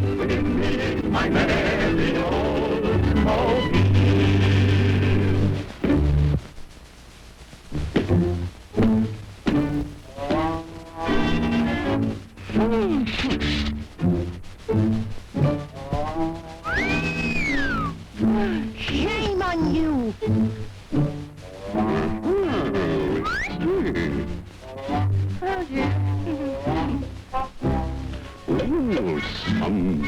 with me, my merry Oldsmobile. Shame on you! Oh, some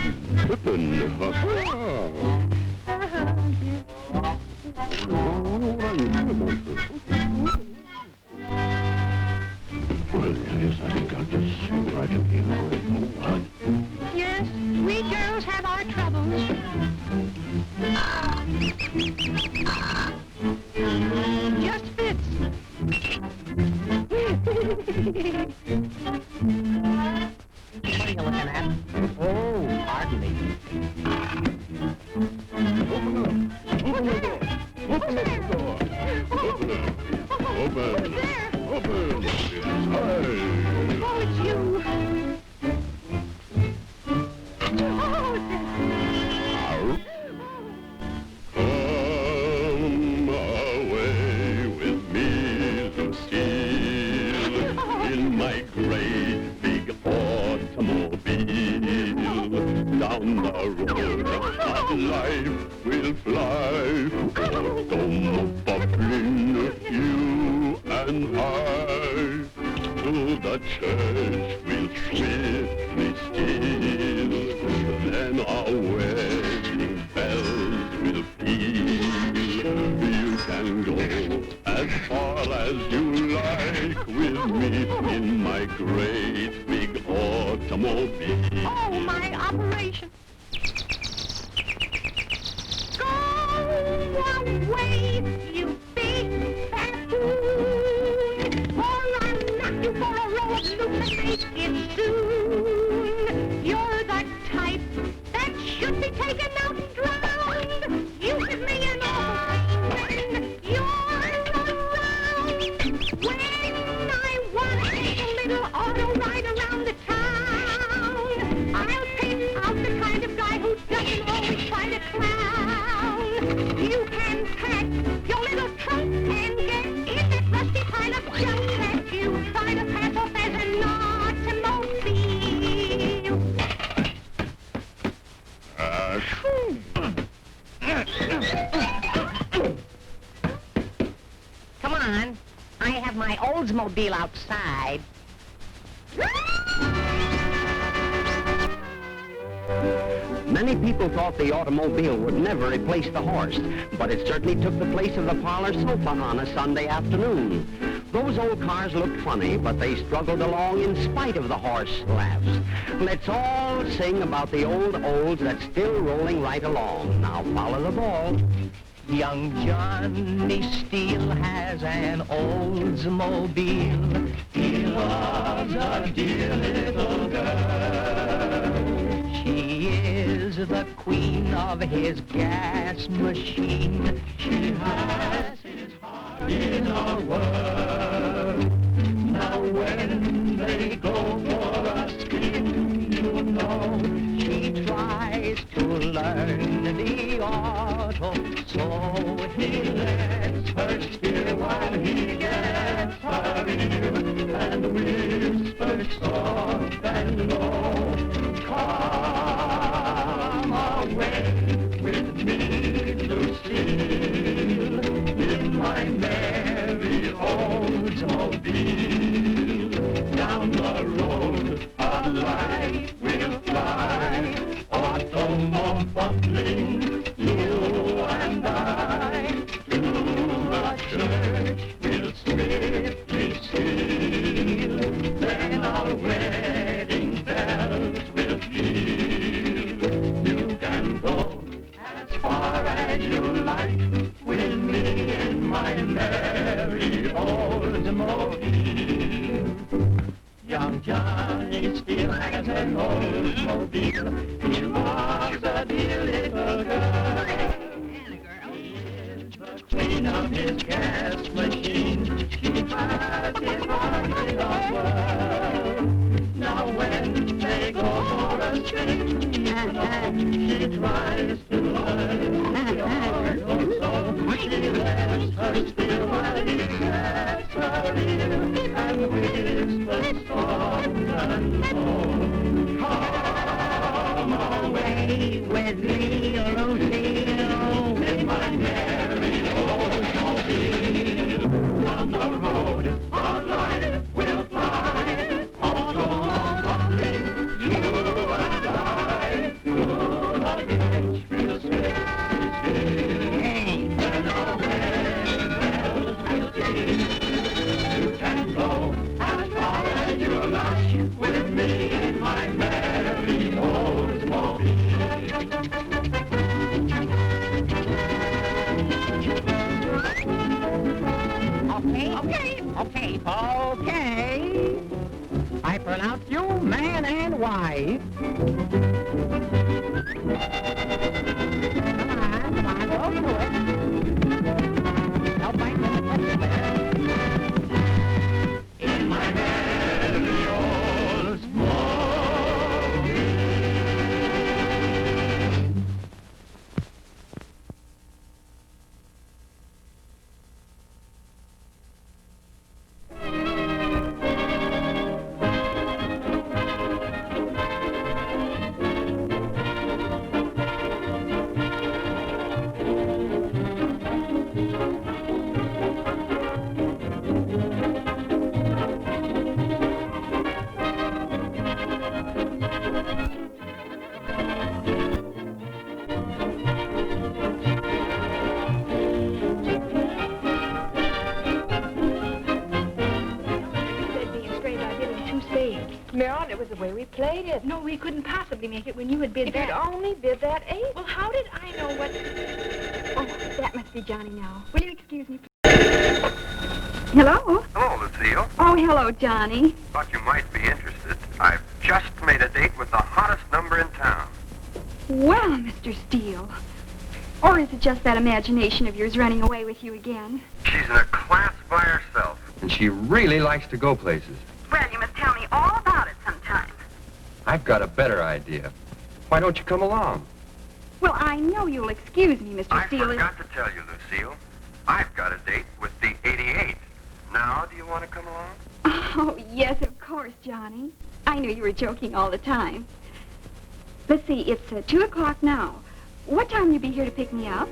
pippin'. Well, yes, I think I'll just sit right in here. Yes, we girls have our troubles. Just fits. What are you looking at? Oh, pardon me. Open the door. Open the door. Open it. Open. Who's there? Open. Hi. Oh, it's you. Oh, Come away with me, Lucille, in my great big automobile. Down the road of life we'll fly, automobiling, you and I. To the church we'll swiftly steal, then our wedding bells will peal. You can go as far as you like with me in my great big automobile. oh, my operation. Go away, you big buffoon, or I'll knock you for a roll loose and make it soon. You're the type that should be taken out and drowned. You give me an awful pain when you're around. When I want to take a little auto ride around the town, I'll pick out the kind of guy who doesn't always try to clown. You can pack your little trunk and get in that rusty pile of junk that you try to pass off as an automobile. Come on, I have my Oldsmobile outside. Many people thought the automobile would never replace the horse, but it certainly took the place of the parlor sofa on a Sunday afternoon. Those old cars looked funny, but they struggled along in spite of the horse laughs. Let's all sing about the old olds that's still rolling right along. Now follow the ball. Young Johnny Steele has an Oldsmobile. He loves a dear little girl. She is the queen of his gas machine. She has his heart in a whirl. Now when they go for a spin, you know, she tries to learn the auto. So he lets her steer while he gets her ear and whispers soft and low. Come away with me, Lucille, in my merry Oldsmobile. Down the road of life we'll fly, automobiling, you and I. To the church we'll swiftly steal, then our wedding bells will peal. You can go as far as you like with me in my merry Oldsmobile. Young Johnny still has an Oldsmobile. He loves a dear little girl. He is the queen of his gas machine. She has his heart in a whirl. Now when they go for a spin, you She tries to lie. So she lets her still while he gets her ear and whispers soft and low. Come away with me, Lucille, in my merry Oldsmobile. On the road, our life will fly. All along the lane, you and I, full of adventurous hey, and away bells will ding. You can go as far as you like with me in my merry Oldsmobile. Okay. I pronounce you man and wife. Come on, go to it. Help my In my merry Oldsmobile. Marilyn, it was the way we played it. No, we couldn't possibly make it when you had bid If that. you'd only bid that 8. Well, how did I know what... Oh, that must be Johnny now. Will you excuse me, please? Hello? Hello, Lucille. Oh, hello, Johnny. Thought you might be interested. I've just made a date with the hottest number in town. Well, Mr. Steele. Or is it just that imagination of yours running away with you again? She's in a class by herself. And she really likes to go places. Well, you must tell me all about it sometime. I've got a better idea. Why don't you come along? Well, I know you'll excuse me, Mr. I Steele. forgot to tell you, Lucille. I've got a date with the 88. Now, do you want to come along? Oh, yes, of course, Johnny. I knew you were joking all the time. Let's see, it's 2 o'clock now. What time will you be here to pick me up?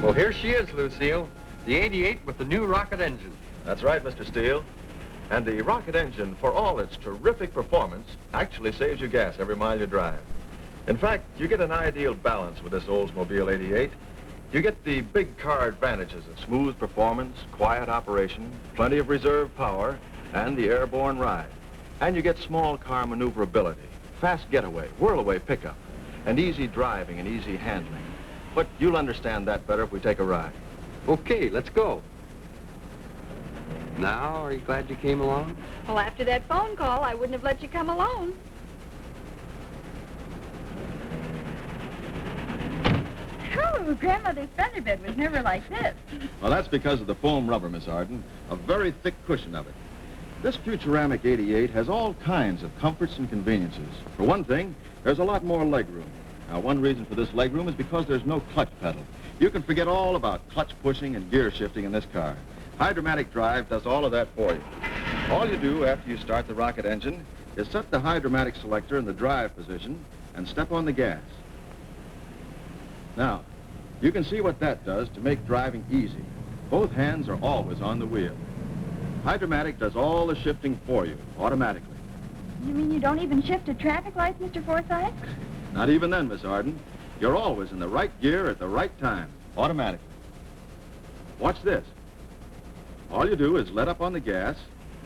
Well, here she is, Lucille. The 88 with the new rocket engine. That's right, Mr. Steele. And the rocket engine, for all its terrific performance, actually saves you gas every mile you drive. In fact, you get an ideal balance with this Oldsmobile 88. You get the big car advantages of smooth performance, quiet operation, plenty of reserve power, and the airborne ride. And you get small car maneuverability, fast getaway, whirl-away pickup, and easy driving and easy handling. But you'll understand that better if we take a ride. Okay, let's go. Now, are you glad you came along? Well, after that phone call, I wouldn't have let you come alone. Oh, Grandmother's feather bed was never like this. Well, that's because of the foam rubber, Miss Arden, a very thick cushion of it. This Futuramic 88 has all kinds of comforts and conveniences. For one thing, there's a lot more legroom. Now, one reason for this legroom is because there's no clutch pedal. You can forget all about clutch pushing and gear shifting in this car. Hydromatic drive does all of that for you. All you do after you start the rocket engine is set the hydromatic selector in the drive position and step on the gas. Now, you can see what that does to make driving easy. Both hands are always on the wheel. Hydromatic does all the shifting for you, automatically. You mean you don't even shift at traffic lights, Mr. Forsythe? Not even then, Miss Arden. You're always in the right gear at the right time, automatically. Watch this. All you do is let up on the gas,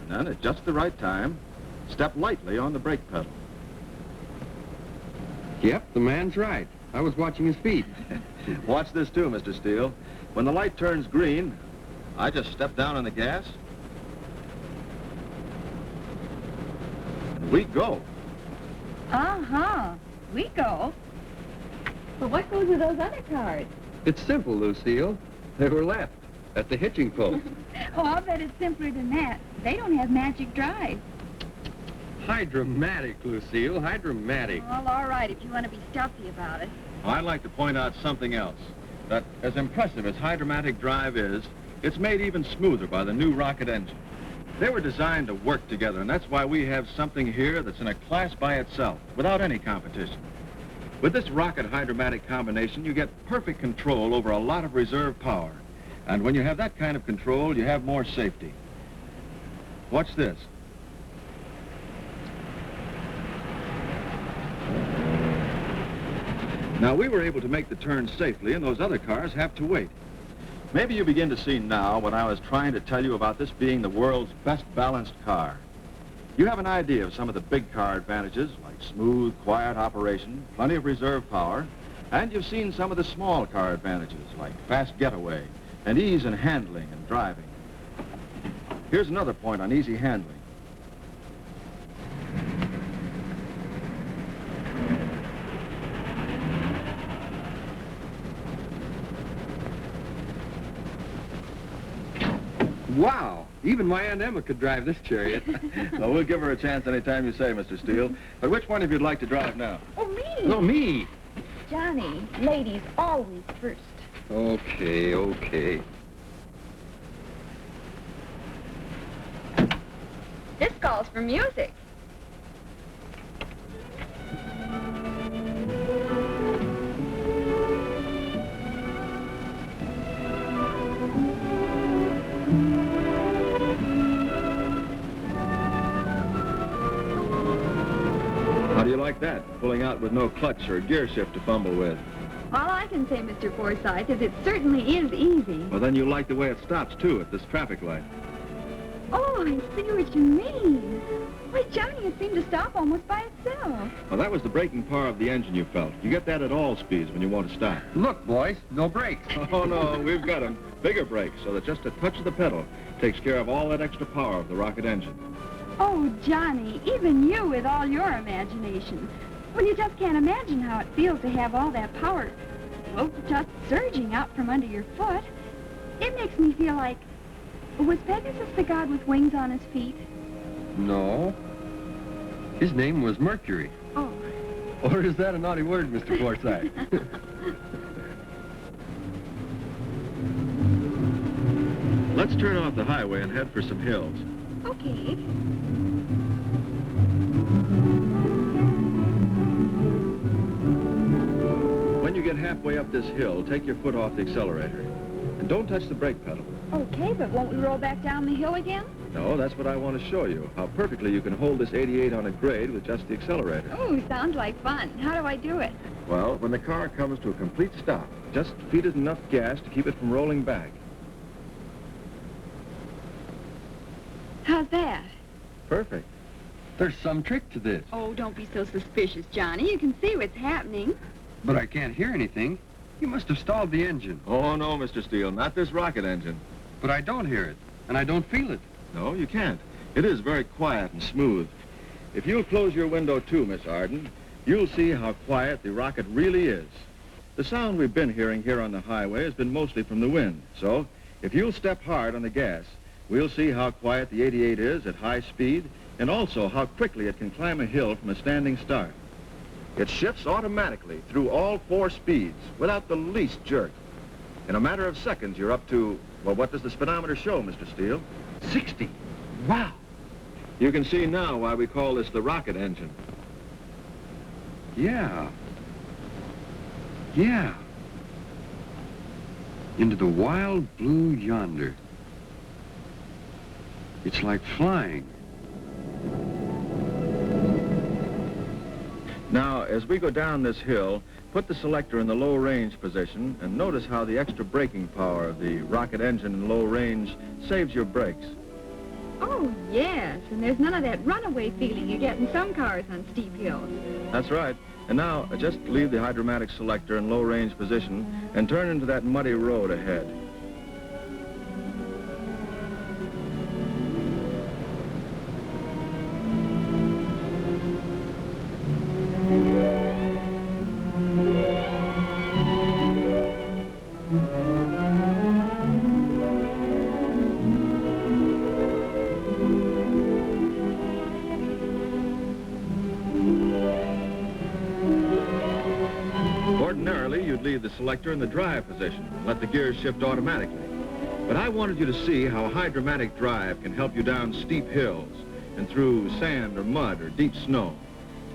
and then at just the right time, step lightly on the brake pedal. Yep, the man's right. I was watching his feet. Watch this too, Mr. Steele. When the light turns green, I just step down on the gas, and we go. Uh-huh. We go. Well, what goes with those other cars? It's simple, Lucille. They were left. at the hitching post. Oh, I'll bet it's simpler than that. They don't have magic drive. Hydromatic, Lucille, hydromatic. Well, all right, if you want to be stuffy about it. I'd like to point out something else. That as impressive as hydromatic drive is, it's made even smoother by the new rocket engine. They were designed to work together, and that's why we have something here that's in a class by itself, without any competition. With this rocket hydromatic combination, you get perfect control over a lot of reserve power. And when you have that kind of control, you have more safety. Watch this. Now, we were able to make the turn safely, and those other cars have to wait. Maybe you begin to see now what I was trying to tell you about this being the world's best balanced car. You have an idea of some of the big car advantages, like smooth, quiet operation, plenty of reserve power, and you've seen some of the small car advantages, like fast getaway, and ease in handling and driving. Here's another point on easy handling. Wow, even my Aunt Emma could drive this chariot. Well, we'll give her a chance anytime you say, Mr. Steele. But which one of you'd like to drive now? Oh, me. No, me. Johnny, ladies always first. Okay, okay. This calls for music. How do you like that? Pulling out with no clutch or gear shift to fumble with. All I can say, Mr. Forsythe, is it certainly is easy. Well, then you like the way it stops, too, at this traffic light. Oh, I see what you mean. Why, Johnny, it seemed to stop almost by itself. Well, that was the braking power of the engine you felt. You get that at all speeds when you want to stop. Look, boys, no brakes. Oh, no, we've got them. Bigger brakes, so that just a touch of the pedal takes care of all that extra power of the rocket engine. Oh, Johnny, even you with all your imagination. Well, you just can't imagine how it feels to have all that power, well, just surging out from under your foot. It makes me feel like, was Pegasus the god with wings on his feet? No. His name was Mercury. Oh. Or is that a naughty word, Mr. Forsythe? Let's turn off the highway and head for some hills. Okay. When you get halfway up this hill, take your foot off the accelerator. And don't touch the brake pedal. Okay, but won't we roll back down the hill again? No, that's what I want to show you, how perfectly you can hold this 88 on a grade with just the accelerator. Oh, sounds like fun. How do I do it? Well, when the car comes to a complete stop, just feed it enough gas to keep it from rolling back. How's that? Perfect. There's some trick to this. Oh, don't be so suspicious, Johnny. You can see what's happening. But I can't hear anything. You must have stalled the engine. Oh, no, Mr. Steele, not this rocket engine. But I don't hear it, and I don't feel it. No, you can't. It is very quiet and smooth. If you'll close your window too, Miss Arden, you'll see how quiet the rocket really is. The sound we've been hearing here on the highway has been mostly from the wind. So, if you'll step hard on the gas, we'll see how quiet the 88 is at high speed, and also how quickly it can climb a hill from a standing start. It shifts automatically through all 4 speeds without the least jerk. In a matter of seconds, you're up to, well, what does the speedometer show, Mr. Steele? 60. Wow. You can see now why we call this the rocket engine. Yeah. Yeah. Into the wild blue yonder. It's like flying. Now, as we go down this hill, put the selector in the low range position and notice how the extra braking power of the rocket engine in low range saves your brakes. Oh, yes, and there's none of that runaway feeling you get in some cars on steep hills. That's right. And now, just leave the hydromatic selector in low range position and turn into that muddy road ahead. could leave the selector in the drive position and let the gears shift automatically. But I wanted you to see how hydromatic drive can help you down steep hills and through sand or mud or deep snow.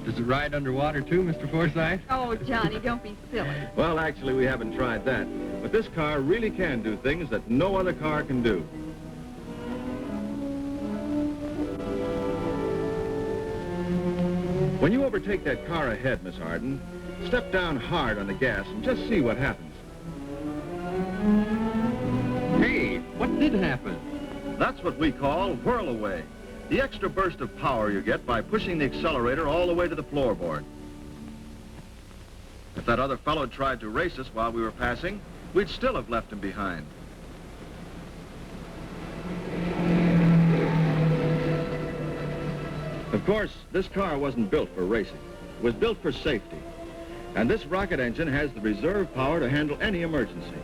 Does it ride underwater too, Mr. Forsythe? Oh, Johnny, don't be silly. Well, actually, we haven't tried that. But this car really can do things that no other car can do. When you overtake that car ahead, Miss Arden, step down hard on the gas and just see what happens. Hey, what did happen? That's what we call whirl away. The extra burst of power you get by pushing the accelerator all the way to the floorboard. If that other fellow tried to race us while we were passing, we'd still have left him behind. Of course, this car wasn't built for racing. It was built for safety. And this rocket engine has the reserve power to handle any emergency.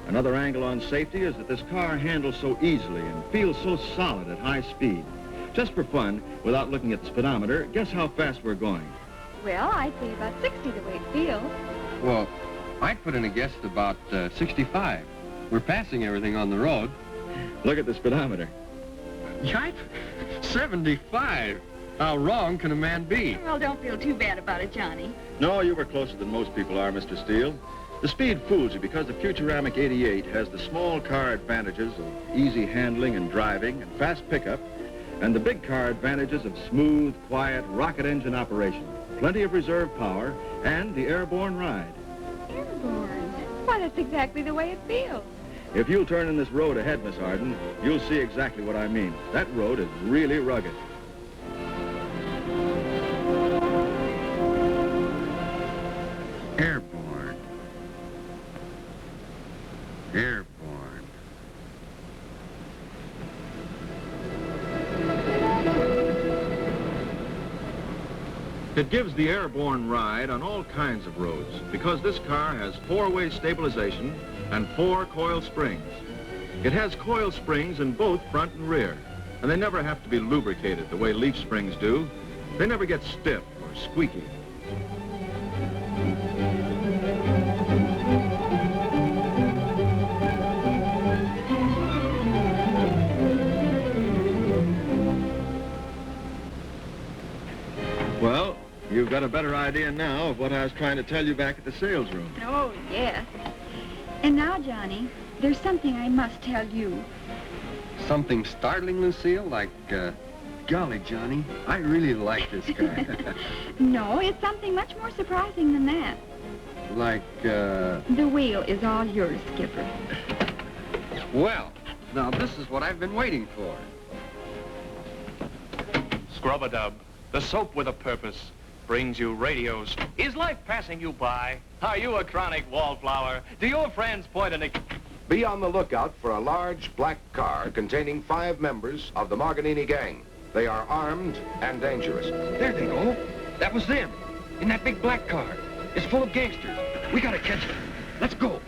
Another angle on safety is that this car handles so easily and feels so solid at high speed. Just for fun, without looking at the speedometer, guess how fast we're going. Well, I'd say about 60 the way it feels. Well, I'd put in a guess about 65. We're passing everything on the road. Look at the speedometer. Yipe! 75! How wrong can a man be? Well, don't feel too bad about it, Johnny. No, you were closer than most people are, Mr. Steele. The speed fools you because the Futurama 88 has the small car advantages of easy handling and driving and fast pickup, and the big car advantages of smooth, quiet, rocket engine operation, plenty of reserve power, and the airborne ride. Airborne? Why, that's exactly the way it feels. If you'll turn in this road ahead, Miss Arden, you'll see exactly what I mean. That road is really rugged. Airborne. Airborne. It gives the airborne ride on all kinds of roads because this car has four-way stabilization and 4 coil springs. It has coil springs in both front and rear, and they never have to be lubricated the way leaf springs do. They never get stiff or squeaky. Well, you've got a better idea now of what I was trying to tell you back at the sales room. Oh, yes. And now, Johnny, there's something I must tell you. Something startling, Lucille? Like, golly, Johnny, I really like this guy. No, it's something much more surprising than that. Like, The wheel is all yours, Skipper. well, now this is what I've been waiting for. Scrub-a-dub, the soap with a purpose, brings you radios. Is life passing you by? Are you a chronic wallflower? Do your friends point an... Be on the lookout for a large black car containing 5 members of the Marganini gang. They are armed and dangerous. There they go. That was them. In that big black car. It's full of gangsters. We gotta catch them. Let's go.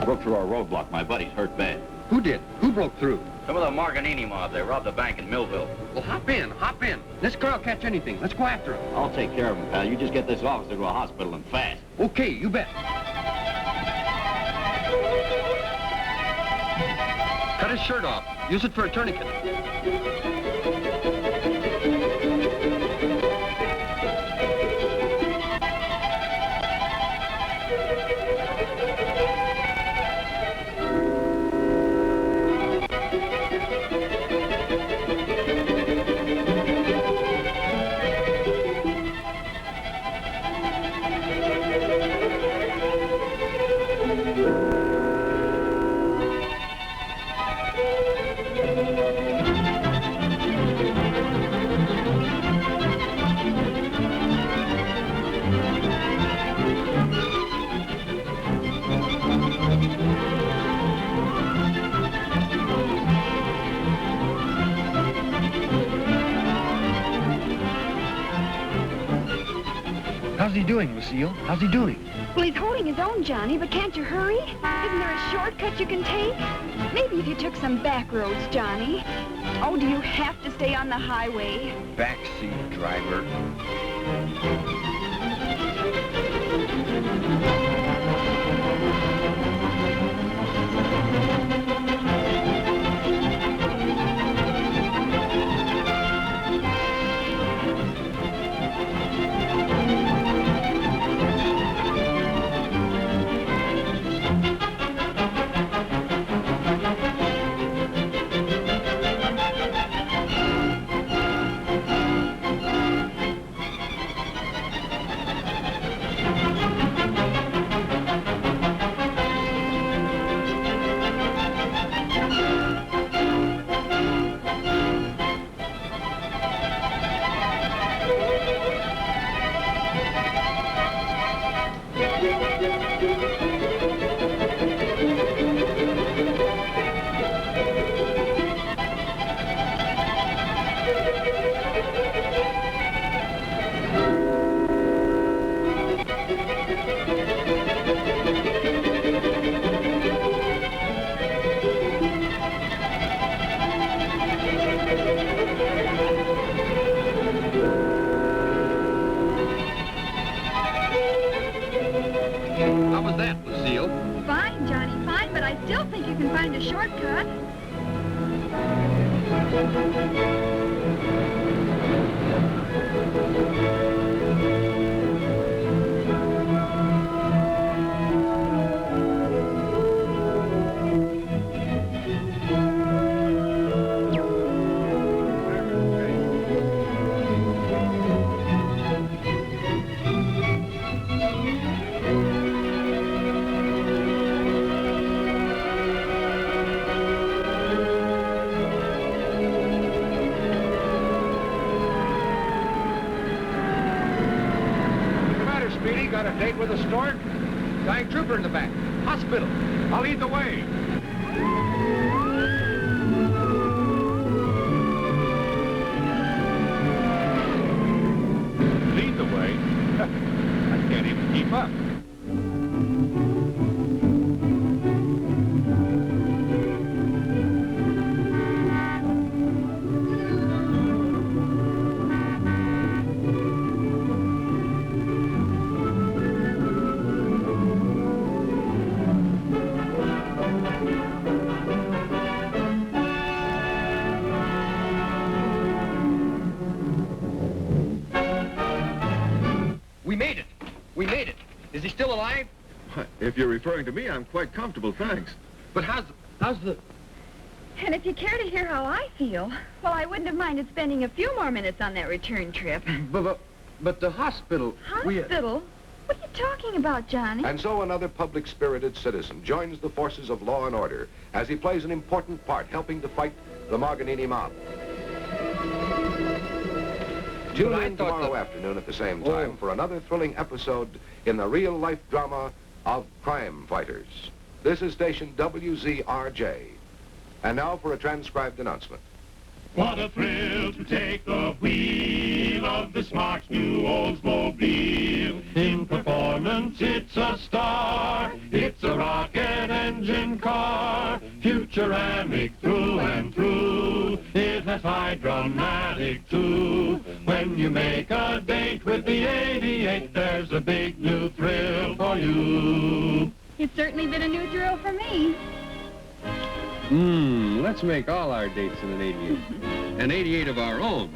Broke through our roadblock. My buddy's hurt bad. Who did? Who broke through? Some of the Marganini mob. They robbed a bank in Millville. Well, hop in, hop in. This car will catch anything. Let's go after him. I'll take care of him, pal. You just get this officer to a hospital and fast. Okay, you bet. Cut his shirt off. Use it for a tourniquet. How's he doing, Lucille? How's he doing? Well, he's holding his own, Johnny, but can't you hurry? Isn't there a shortcut you can take? Maybe if you took some back roads, Johnny. Oh, do you have to stay on the highway? Backseat driver. How was that, Lucille? Fine, Johnny, fine, but I still think you can find a shortcut. Speedy, got a date with a stork? Dying trooper in the back. Hospital. I'll lead the way. Lead the way? I can't even keep up. We made it. We made it. Is he still alive? If you're referring to me, I'm quite comfortable, thanks. But how's the... And if you care to hear how I feel, well, I wouldn't have minded spending a few more minutes on that return trip. But the hospital... Hospital? What are you talking about, Johnny? And so another public-spirited citizen joins the forces of law and order as he plays an important part helping to fight the Marganini mob. Tune in tomorrow afternoon at the same time for another thrilling episode in the real-life drama of Crime Fighters. This is station WZRJ. And now for a transcribed announcement. What a thrill to take the wheel of the smart new Oldsmobile. In performance, it's a star. It's a rocket engine car. Futuramic through and through. It has hydromatic too. When you make a date with the 88, there's a big new thrill for you. It's certainly been a new thrill for me. Let's make all our dates in an 88. An 88 of our own.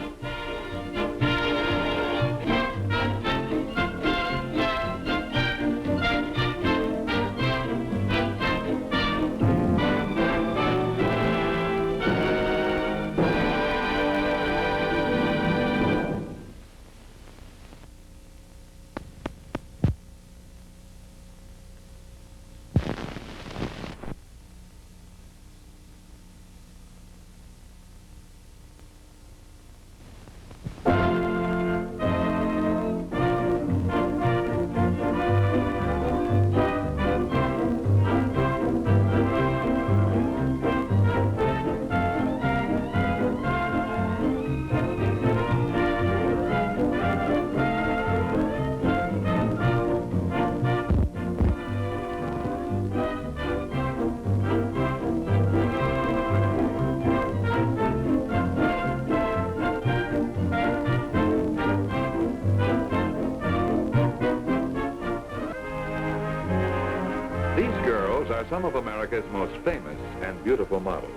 are some of America's most famous and beautiful models.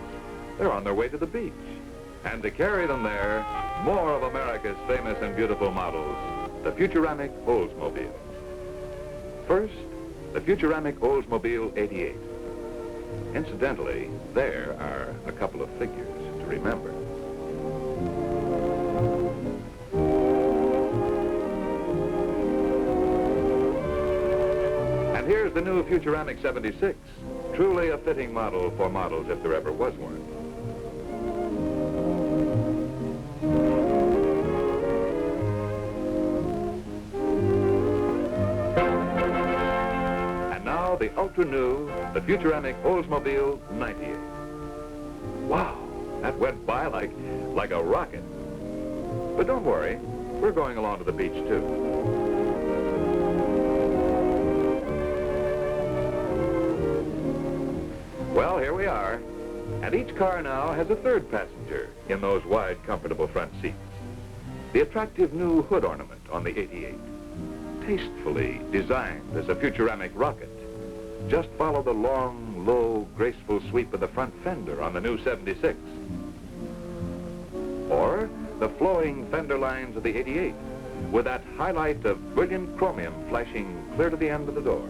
They're on their way to the beach. And to carry them there, more of America's famous and beautiful models, the Futuramic Oldsmobile. First, the Futuramic Oldsmobile 88. Incidentally, there are a couple of figures to remember. And here's the new Futuramic 76, truly a fitting model for models if there ever was one. The ultra-new, the Futuramic Oldsmobile 98. Wow, that went by like a rocket. But don't worry, we're going along to the beach too. Well, here we are, and each car now has a third passenger in those wide, comfortable front seats. The attractive new hood ornament on the 88, tastefully designed as a Futuramic rocket. Just follow the long, low, graceful sweep of the front fender on the new 76. Or the flowing fender lines of the 88 with that highlight of brilliant chromium flashing clear to the end of the door.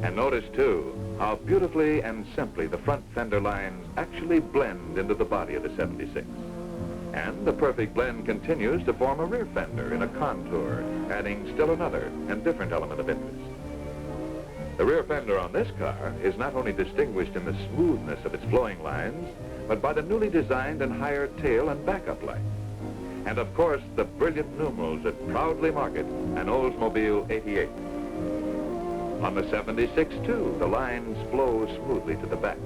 And notice, too, how beautifully and simply the front fender lines actually blend into the body of the 76. And the perfect blend continues to form a rear fender in a contour, adding still another and different element of interest. The rear fender on this car is not only distinguished in the smoothness of its flowing lines, but by the newly designed and higher tail and backup light. And of course, the brilliant numerals that proudly mark it an Oldsmobile 88. On the 76, too, the lines flow smoothly to the back.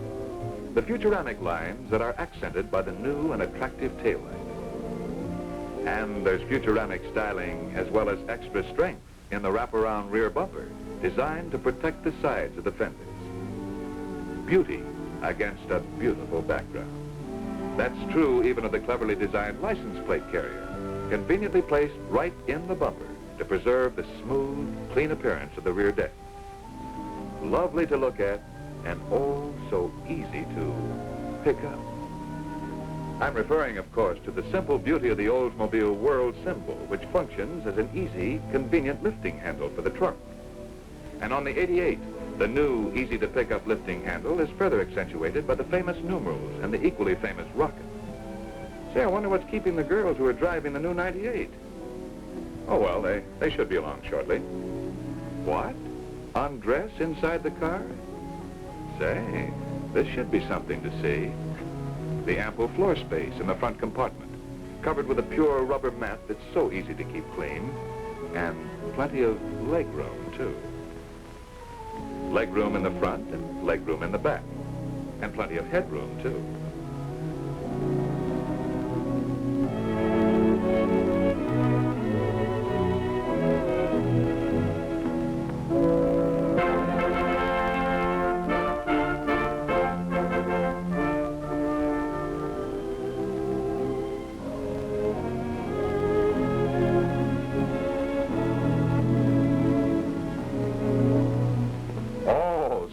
The Futuramic lines that are accented by the new and attractive tail light. And there's Futuramic styling as well as extra strength in the wraparound rear bumper, designed to protect the sides of the fenders. Beauty against a beautiful background. That's true even of the cleverly designed license plate carrier, conveniently placed right in the bumper to preserve the smooth, clean appearance of the rear deck. Lovely to look at, and oh, so easy to pick up. I'm referring, of course, to the simple beauty of the Oldsmobile world symbol, which functions as an easy, convenient lifting handle for the trunk. And on the 88, the new easy-to-pick-up lifting handle is further accentuated by the famous numerals and the equally famous rocket. Say, I wonder what's keeping the girls who are driving the new 98. Oh, well, they should be along shortly. What? Undress inside the car? Say, this should be something to see. The ample floor space in the front compartment, covered with a pure rubber mat that's so easy to keep clean, and plenty of leg room, too. Leg room in the front and leg room in the back, and plenty of headroom, too.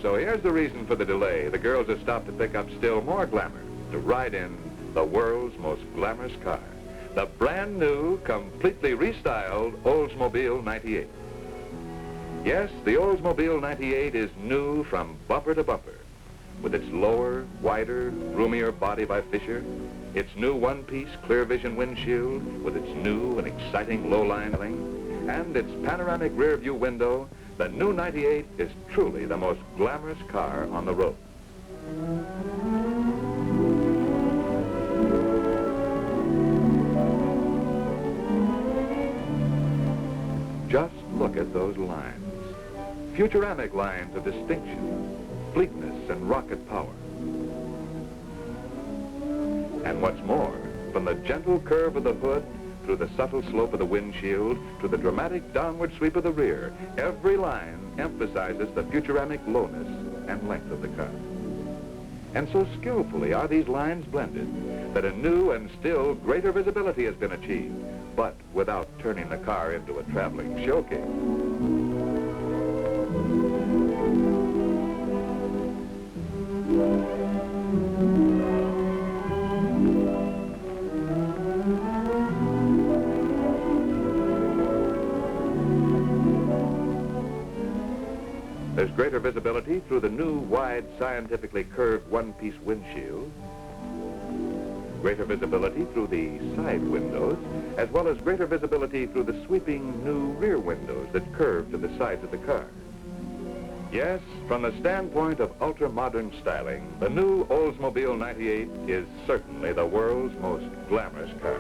So here's the reason for the delay. The girls have stopped to pick up still more glamour, to ride in the world's most glamorous car, the brand new, completely restyled Oldsmobile 98. Yes, the Oldsmobile 98 is new from bumper to bumper, with its lower, wider, roomier body by Fisher, its new one-piece clear vision windshield with its new and exciting low-line lighting, and its panoramic rear view window. The new 98 is truly the most glamorous car on the road. Just look at those lines. Futuramic lines of distinction, fleetness, and rocket power. And what's more, from the gentle curve of the hood through the subtle slope of the windshield to the dramatic downward sweep of the rear, every line emphasizes the Futuramic lowness and length of the car. And so skillfully are these lines blended that a new and still greater visibility has been achieved, but without turning the car into a traveling showcase. There's greater visibility through the new, wide, scientifically curved one-piece windshield. Greater visibility through the side windows, as well as greater visibility through the sweeping new rear windows that curve to the sides of the car. Yes, from the standpoint of ultra-modern styling, the new Oldsmobile 98 is certainly the world's most glamorous car.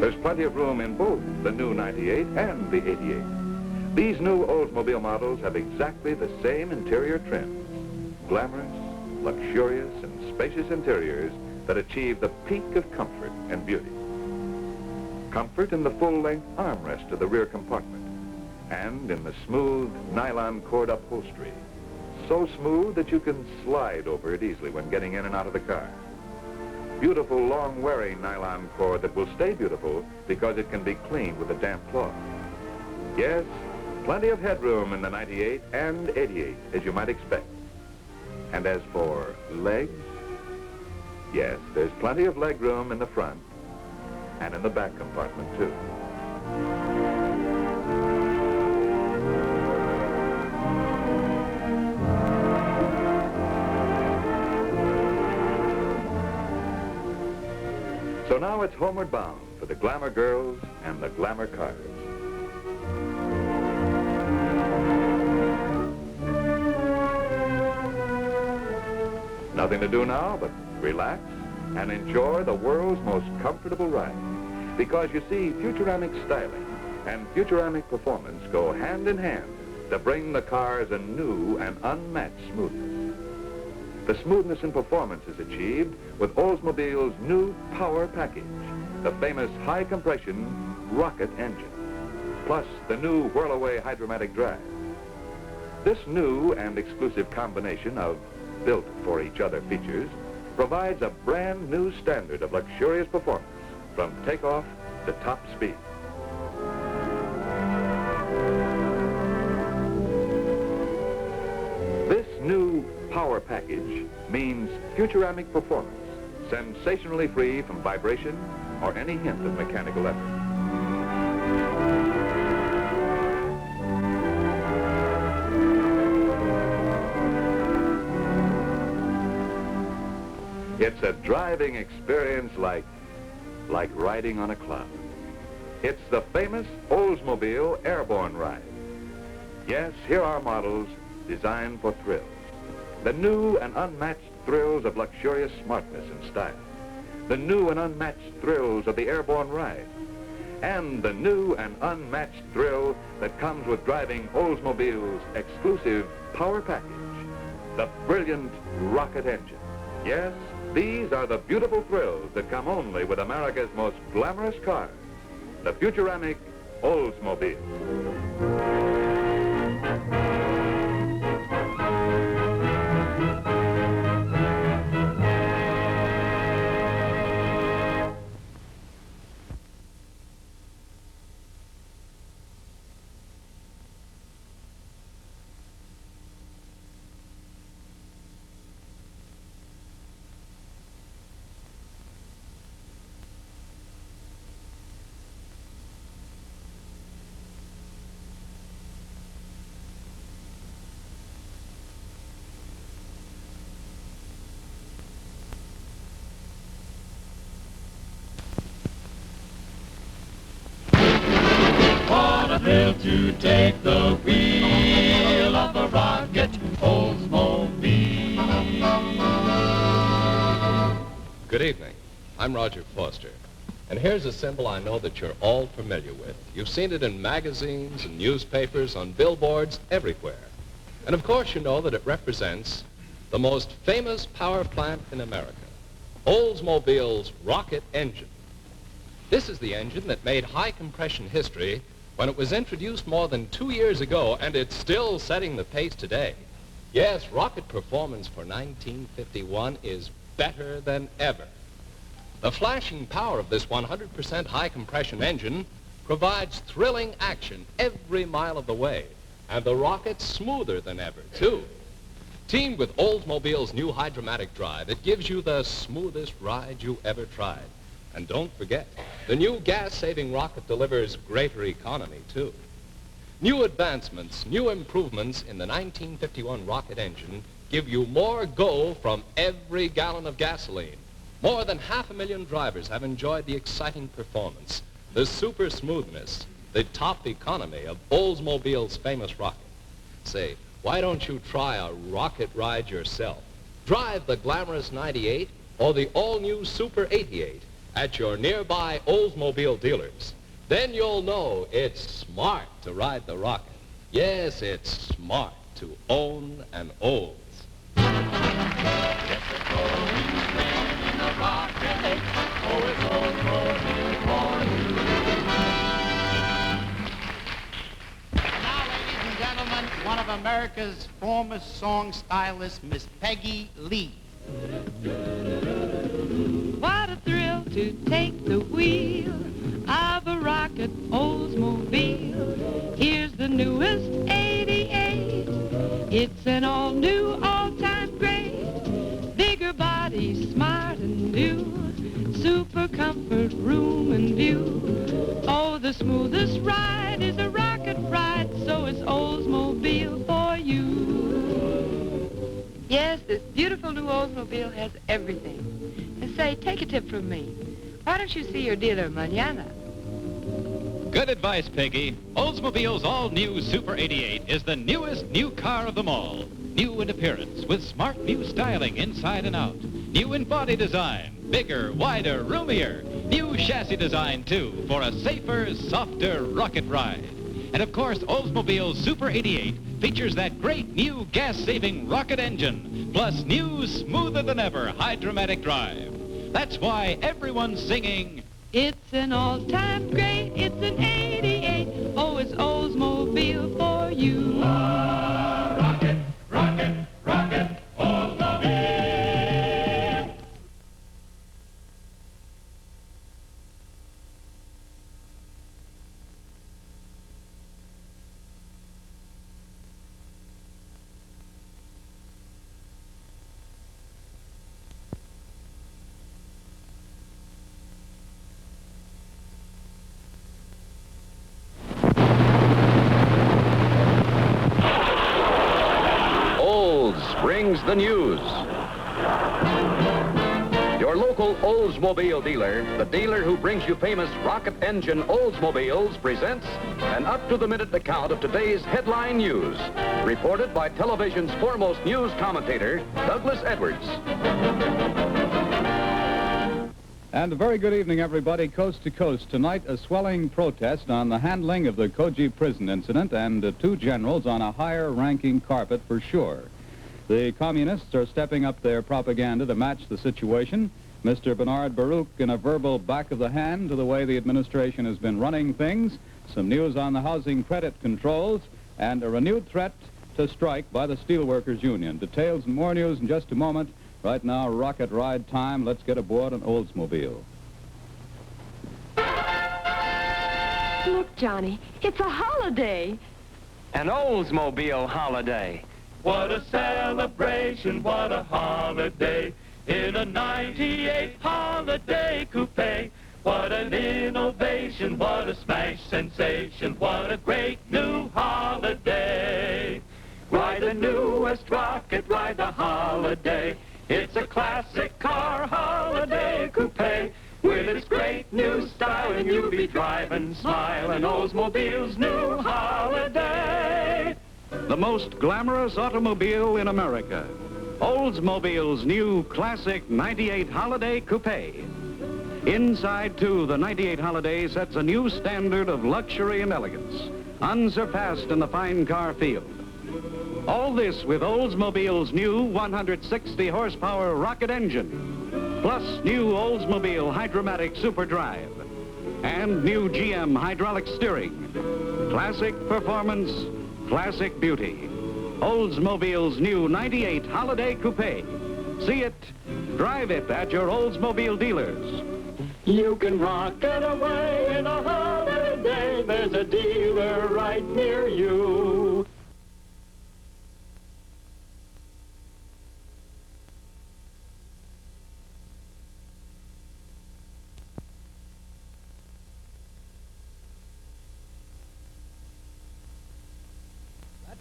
There's plenty of room in both the new 98 and the 88. These new Oldsmobile models have exactly the same interior trims. Glamorous, luxurious, and spacious interiors that achieve the peak of comfort and beauty. Comfort in the full-length armrest of the rear compartment and in the smooth nylon cord upholstery. So smooth that you can slide over it easily when getting in and out of the car. Beautiful, long-wearing nylon cord that will stay beautiful because it can be cleaned with a damp cloth. Yes, plenty of headroom in the 98 and 88, as you might expect. And as for legs, yes, there's plenty of leg room in the front and in the back compartment, too. So now it's homeward bound for the glamour girls and the glamour cars. Nothing to do now but relax and enjoy the world's most comfortable ride. Because you see, Futuramic styling and Futuramic performance go hand in hand to bring the cars a new and unmatched smoothness. The smoothness and performance is achieved with Oldsmobile's new power package, the famous high-compression rocket engine, plus the new whirl-away hydromatic drive. This new and exclusive combination of built-for-each-other features provides a brand new standard of luxurious performance from takeoff to top speed. This new power package means Futuramic performance, sensationally free from vibration or any hint of mechanical effort. It's a driving experience like riding on a cloud. It's the famous Oldsmobile airborne ride. Yes, here are models designed for thrills. The new and unmatched thrills of luxurious smartness and style. The new and unmatched thrills of the airborne ride. And the new and unmatched thrill that comes with driving Oldsmobile's exclusive power package, the brilliant rocket engine. Yes, these are the beautiful thrills that come only with America's most glamorous car, the Futuramic Oldsmobile. Thrill to take the wheel of a rocket Oldsmobile. Good evening. I'm Roger Foster. And here's a symbol I know that you're all familiar with. You've seen it in magazines and newspapers, on billboards, everywhere. And of course you know that it represents the most famous power plant in America, Oldsmobile's rocket engine. This is the engine that made high compression history when it was introduced more than 2 years ago, and it's still setting the pace today. Yes, rocket performance for 1951 is better than ever. The flashing power of this 100% high compression engine provides thrilling action every mile of the way, and the rocket's smoother than ever, too. Teamed with Oldsmobile's new Hydromatic drive, it gives you the smoothest ride you ever tried. And don't forget, the new gas-saving rocket delivers greater economy, too. New advancements, new improvements in the 1951 rocket engine give you more go from every gallon of gasoline. More than 500,000 drivers have enjoyed the exciting performance, the super smoothness, the top economy of Oldsmobile's famous rocket. Say, why don't you try a rocket ride yourself? Drive the glamorous 98 or the all-new Super 88 at your nearby Oldsmobile dealers. Then you'll know it's smart to ride the rocket. Yes, it's smart to own an Olds. One of America's foremost song stylists, Miss Peggy Lee. What a thrill to take the wheel of a rocket Oldsmobile. Here's the newest 88. It's an all-new, all-time great. Bigger body, smart and new. Super comfort, room and view. Oh, the smoothest ride is a rocket ride, so it's Oldsmobile for you. Yes, this beautiful new Oldsmobile has everything. And say, take a tip from me. Why don't you see your dealer mañana? Good advice, Peggy. Oldsmobile's all-new Super 88 is the newest new car of them all. New in appearance, with smart new styling inside and out. New in body design, bigger, wider, roomier. New chassis design, too, for a safer, softer rocket ride. And of course, Oldsmobile's Super 88 features that great new gas-saving rocket engine, plus new, smoother-than-ever Hydromatic drive. That's why everyone's singing, It's an all-time great, it's an 88. Oh, it's Oldsmobile for you. Rocket, rocket, rocket, Oldsmobile. Brings the news. Your local Oldsmobile dealer, the dealer who brings you famous rocket engine Oldsmobiles, presents an up-to-the-minute account of today's headline news, reported by television's foremost news commentator, Douglas Edwards. And a very good evening, everybody, coast to coast. Tonight, a swelling protest on the handling of the Koji prison incident and two generals on a higher-ranking carpet for sure. The communists are stepping up their propaganda to match the situation. Mr. Bernard Baruch in a verbal back of the hand to the way the administration has been running things, some news on the housing credit controls, and a renewed threat to strike by the Steelworkers Union. Details and more news in just a moment. Right now, rocket ride time. Let's get aboard an Oldsmobile. Look, Johnny, it's a holiday. An Oldsmobile holiday. What a celebration, what a holiday, in a 98 holiday coupe. What an innovation, what a smash sensation, what a great new holiday. Ride the newest rocket, ride the holiday. It's a classic car holiday coupe. With its great new styling, you'll be driving, smiling, Oldsmobile's new holiday. The most glamorous automobile in America. Oldsmobile's new classic 98 Holiday Coupe. Inside, too, the 98 Holiday sets a new standard of luxury and elegance, unsurpassed in the fine car field. All this with Oldsmobile's new 160 horsepower rocket engine, plus new Oldsmobile Hydromatic Super Drive, and new GM hydraulic steering. Classic performance, classic beauty. Oldsmobile's new 98 Holiday Coupe. See it, drive it at your Oldsmobile dealers. You can rock it away in a holiday. holiday, there's a dealer right near you.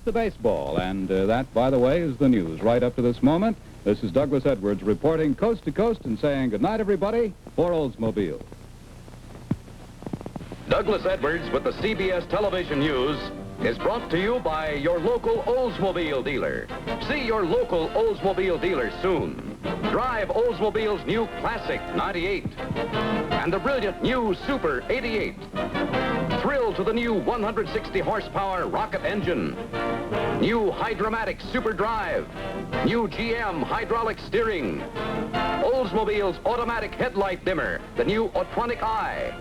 The baseball, and that, by the way, is the news right up to this moment. This is Douglas Edwards reporting coast to coast and saying good night, everybody, for Oldsmobile. Douglas Edwards with the CBS Television News is brought to you by your local Oldsmobile dealer. See your local Oldsmobile dealer soon. Drive Oldsmobile's new Classic 98 and the brilliant new Super 88. Thrill to the new 160 horsepower rocket engine. New Hydromatic Super Drive. New GM hydraulic steering. Oldsmobile's automatic headlight dimmer. The new Autronic Eye.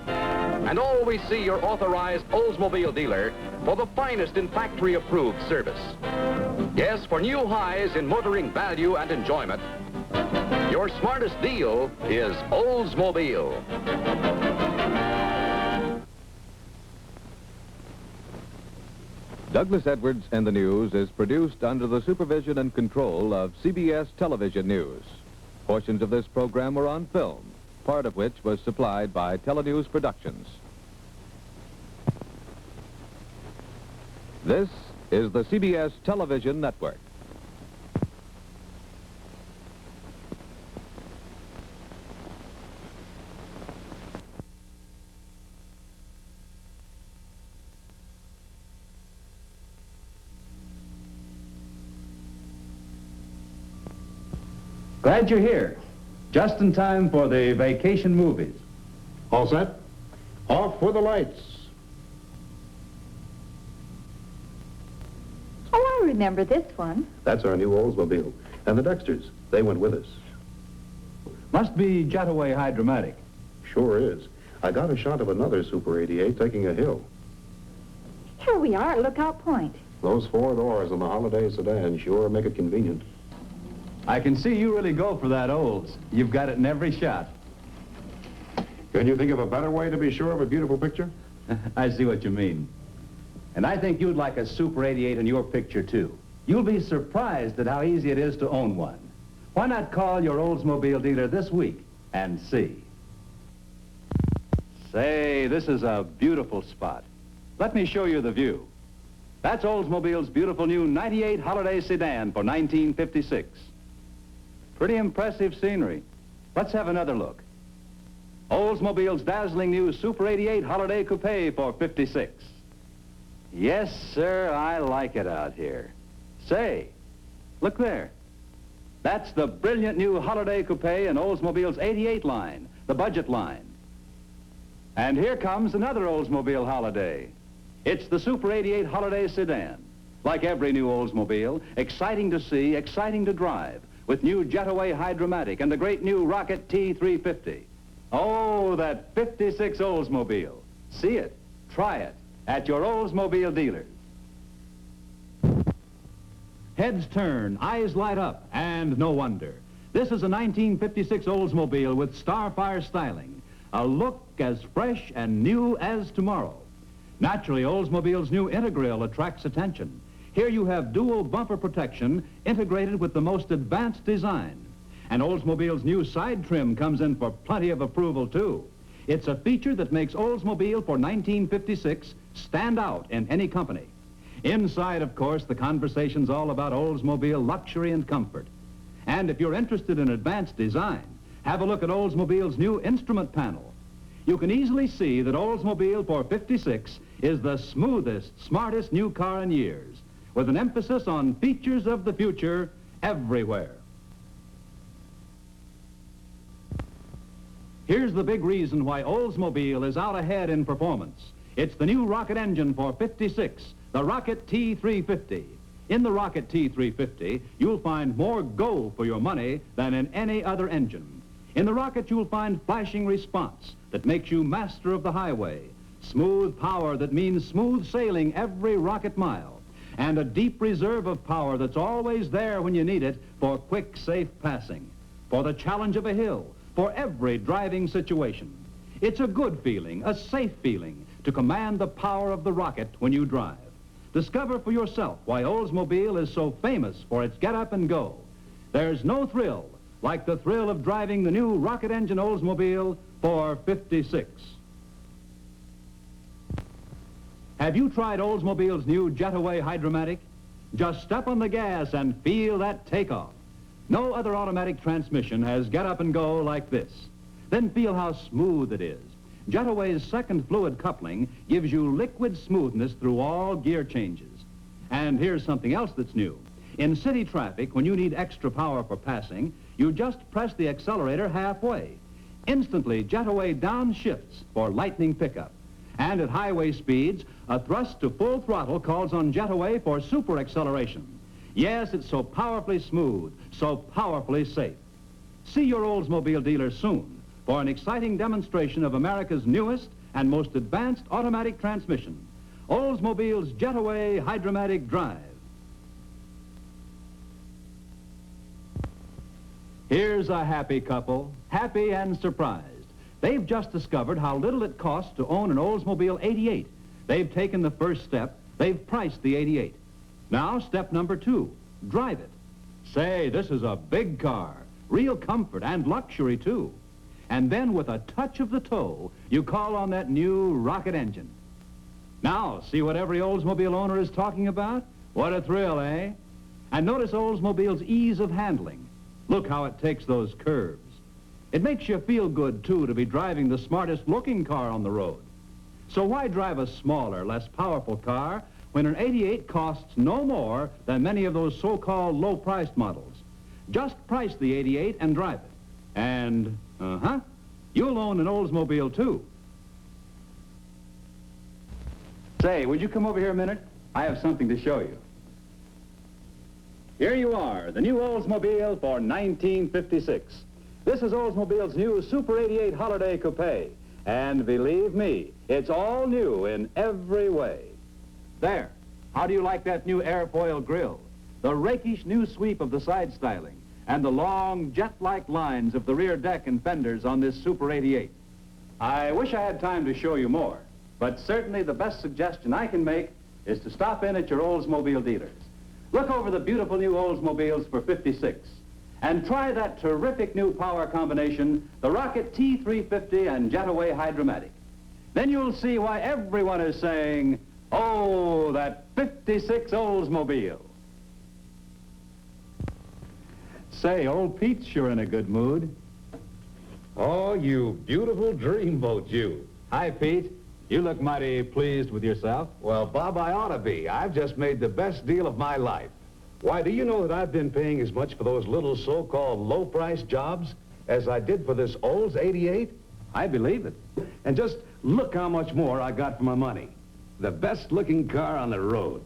And always see your authorized Oldsmobile dealer for the finest in factory-approved service. Yes, for new highs in motoring value and enjoyment, your smartest deal is Oldsmobile. Douglas Edwards and the News is produced under the supervision and control of CBS Television News. Portions of this program were on film, part of which was supplied by Telenews Productions. This is the CBS Television Network. Glad you're here. Just in time for the vacation movies. All set? Off with the lights. Oh, I remember this one. That's our new Oldsmobile. And the Dexters, they went with us. Must be Jetaway Hydromatic. Sure is. I got a shot of another Super 88 taking a hill. Here we are at Lookout Point. Those four doors on the Holiday sedan sure make it convenient. I can see you really go for that Olds. You've got it in every shot. Can you think of a better way to be sure of a beautiful picture? I see what you mean. And I think you'd like a Super 88 in your picture, too. You'll be surprised at how easy it is to own one. Why not call your Oldsmobile dealer this week and see? Say, this is a beautiful spot. Let me show you the view. That's Oldsmobile's beautiful new 98 Holiday sedan for 1956. Pretty impressive scenery. Let's have another look. Oldsmobile's dazzling new Super 88 Holiday Coupe for 56. Yes, sir, I like it out here. Say, look there. That's the brilliant new Holiday Coupe in Oldsmobile's 88 line, the budget line. And here comes another Oldsmobile Holiday. It's the Super 88 Holiday Sedan. Like every new Oldsmobile, exciting to see, exciting to drive, with new Jetaway Hydromatic and the great new Rocket T350. Oh, that 56 Oldsmobile. See it, try it, at your Oldsmobile dealers. Heads turn, eyes light up, and no wonder. This is a 1956 Oldsmobile with Starfire styling, a look as fresh and new as tomorrow. Naturally, Oldsmobile's new Integrill attracts attention. Here you have dual bumper protection integrated with the most advanced design. And Oldsmobile's new side trim comes in for plenty of approval, too. It's a feature that makes Oldsmobile for 1956 stand out in any company. Inside, of course, the conversation's all about Oldsmobile luxury and comfort. And if you're interested in advanced design, have a look at Oldsmobile's new instrument panel. You can easily see that Oldsmobile for 56 is the smoothest, smartest new car in years, with an emphasis on features of the future everywhere. Here's the big reason why Oldsmobile is out ahead in performance. It's the new rocket engine for 56, the Rocket T350. In the Rocket T350, you'll find more go for your money than in any other engine. In the Rocket, you'll find flashing response that makes you master of the highway, smooth power that means smooth sailing every rocket mile, and a deep reserve of power that's always there when you need it for quick, safe passing, for the challenge of a hill, for every driving situation. It's a good feeling, a safe feeling, to command the power of the rocket when you drive. Discover for yourself why Oldsmobile is so famous for its get-up and go. There's no thrill like the thrill of driving the new rocket engine Oldsmobile for 56. Have you tried Oldsmobile's new Jetaway Hydromatic? Just step on the gas and feel that takeoff. No other automatic transmission has get up and go like this. Then feel how smooth it is. Jetaway's second fluid coupling gives you liquid smoothness through all gear changes. And here's something else that's new. In city traffic, when you need extra power for passing, you just press the accelerator halfway. Instantly, Jetaway downshifts for lightning pickup. And at highway speeds, a thrust to full throttle calls on Jetaway for super acceleration. Yes, it's so powerfully smooth, so powerfully safe. See your Oldsmobile dealer soon for an exciting demonstration of America's newest and most advanced automatic transmission, Oldsmobile's Jetaway Hydromatic Drive. Here's a happy couple, happy and surprised. They've just discovered how little it costs to own an Oldsmobile 88. They've taken the first step. They've priced the 88. Now, step number 2, drive it. Say, this is a big car, real comfort and luxury, too. And then, with a touch of the toe, you call on that new rocket engine. Now, see what every Oldsmobile owner is talking about? What a thrill, eh? And notice Oldsmobile's ease of handling. Look how it takes those curves. It makes you feel good, too, to be driving the smartest-looking car on the road. So why drive a smaller, less powerful car when an 88 costs no more than many of those so-called low-priced models? Just price the 88 and drive it. And, you'll own an Oldsmobile, too. Say, would you come over here a minute? I have something to show you. Here you are, the new Oldsmobile for 1956. This is Oldsmobile's new Super 88 Holiday Coupe. And believe me, it's all new in every way. There. How do you like that new airfoil grille? The rakish new sweep of the side styling and the long jet-like lines of the rear deck and fenders on this Super 88. I wish I had time to show you more, but certainly the best suggestion I can make is to stop in at your Oldsmobile dealers. Look over the beautiful new Oldsmobiles for 56. And try that terrific new power combination, the Rocket T350 and Jetaway Hydromatic. Then you'll see why everyone is saying, oh, that 56 Oldsmobile. Say, old Pete's sure in a good mood. Oh, you beautiful dreamboat, you. Hi, Pete. You look mighty pleased with yourself. Well, Bob, I ought to be. I've just made the best deal of my life. Why, do you know that I've been paying as much for those little so-called low-price jobs as I did for this Olds 88? I believe it. And just look how much more I got for my money. The best-looking car on the road.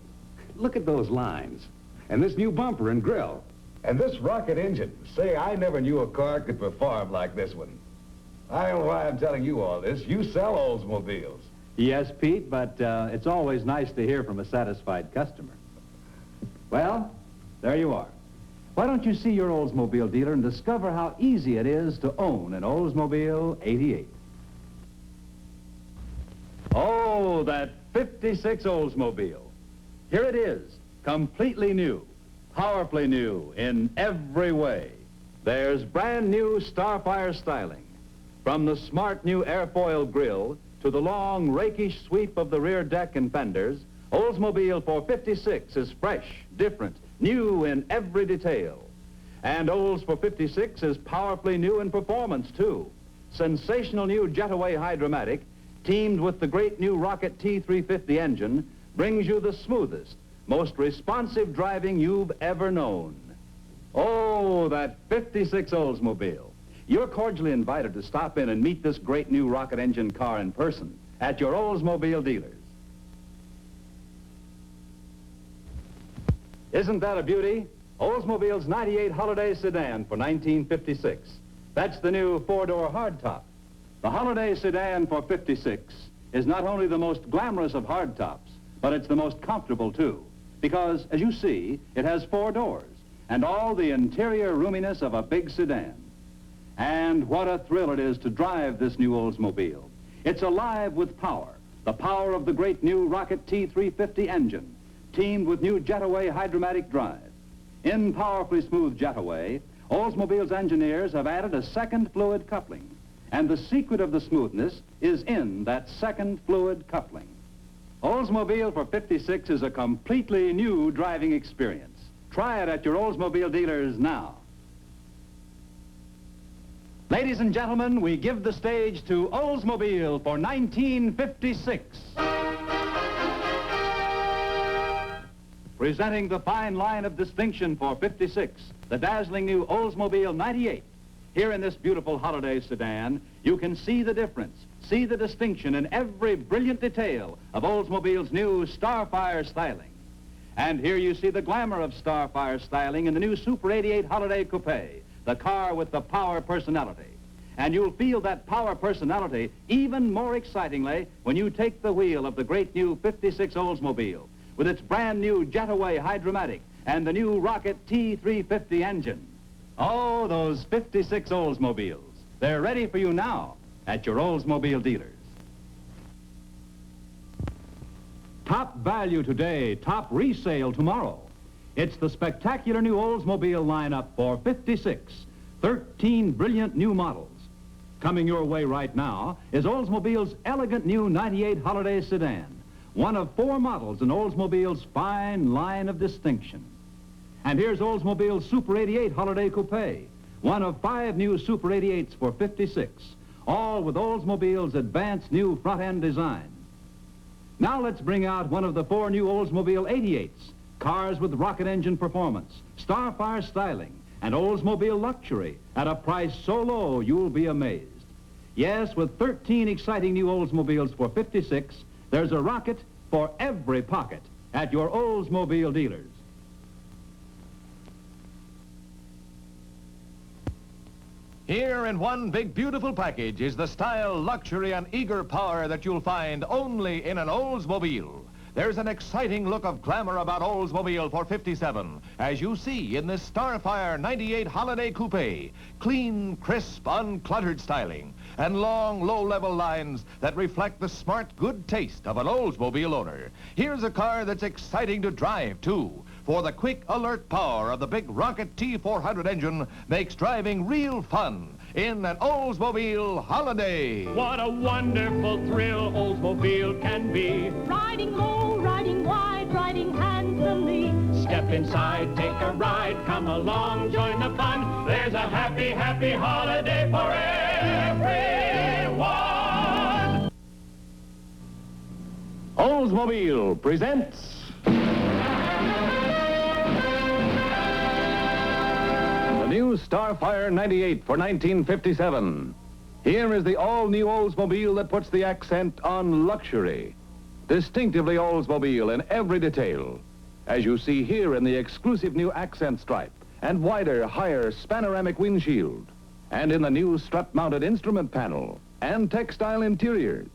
Look at those lines. And this new bumper and grille. And this rocket engine. Say, I never knew a car could perform like this one. I don't know why I'm telling you all this. You sell Oldsmobiles. Yes, Pete, but it's always nice to hear from a satisfied customer. Well, there you are. Why don't you see your Oldsmobile dealer and discover how easy it is to own an Oldsmobile 88. Oh, that 56 Oldsmobile. Here it is, completely new, powerfully new in every way. There's brand new Starfire styling. From the smart new airfoil grille to the long rakish sweep of the rear deck and fenders, Oldsmobile 456 is fresh, different, new in every detail. And Olds 456 is powerfully new in performance, too. Sensational new Jetaway Hydromatic, teamed with the great new Rocket T350 engine, brings you the smoothest, most responsive driving you've ever known. Oh, that 56 Oldsmobile. You're cordially invited to stop in and meet this great new rocket engine car in person at your Oldsmobile dealers. Isn't that a beauty? Oldsmobile's 98 Holiday Sedan for 1956. That's the new four-door hardtop. The Holiday Sedan for 56 is not only the most glamorous of hardtops, but it's the most comfortable, too. Because, as you see, it has 4 doors and all the interior roominess of a big sedan. And what a thrill it is to drive this new Oldsmobile. It's alive with power, the power of the great new Rocket T350 engine, teamed with new Jetaway hydromatic drive. In powerfully smooth Jetaway, Oldsmobile's engineers have added a second fluid coupling, and the secret of the smoothness is in that second fluid coupling. Oldsmobile for 56 is a completely new driving experience. Try it at your Oldsmobile dealers now. Ladies and gentlemen, we give the stage to Oldsmobile for 1956. Presenting the fine line of distinction for 56, the dazzling new Oldsmobile 98. Here in this beautiful holiday sedan, you can see the difference, see the distinction in every brilliant detail of Oldsmobile's new Starfire styling. And here you see the glamour of Starfire styling in the new Super 88 Holiday Coupe, the car with the power personality. And you'll feel that power personality even more excitingly when you take the wheel of the great new 56 Oldsmobile with its brand new Jetaway hydromatic and the new Rocket T350 engine. Oh, those 56 Oldsmobiles. They're ready for you now at your Oldsmobile dealers. Top value today, top resale tomorrow. It's the spectacular new Oldsmobile lineup for 56. 13 brilliant new models. Coming your way right now is Oldsmobile's elegant new 98 Holiday Sedan, one of 4 models in Oldsmobile's fine line of distinction. And here's Oldsmobile's Super 88 Holiday Coupe, one of 5 new Super 88s for 56, all with Oldsmobile's advanced new front-end design. Now let's bring out one of the 4 new Oldsmobile 88s, cars with rocket engine performance, Starfire styling, and Oldsmobile luxury at a price so low you'll be amazed. Yes, with 13 exciting new Oldsmobiles for 56, there's a rocket for every pocket at your Oldsmobile dealers. Here in one big beautiful package is the style, luxury, and eager power that you'll find only in an Oldsmobile. There's an exciting look of glamour about Oldsmobile for 57, as you see in this Starfire 98 Holiday Coupe. Clean, crisp, uncluttered styling, and long, low-level lines that reflect the smart, good taste of an Oldsmobile owner. Here's a car that's exciting to drive, too, for the quick, alert power of the big Rocket T400 engine makes driving real fun in an Oldsmobile Holiday. What a wonderful thrill Oldsmobile can be. Riding low, riding wide, riding handsomely. Step inside, take a ride, come along, join the fun. There's a happy, happy holiday for everyone. Oldsmobile presents the new Starfire 98 for 1957. Here is the all-new Oldsmobile that puts the accent on luxury. Distinctively Oldsmobile in every detail, as you see here in the exclusive new accent stripe and wider, higher panoramic windshield, and in the new strut-mounted instrument panel and textile interiors.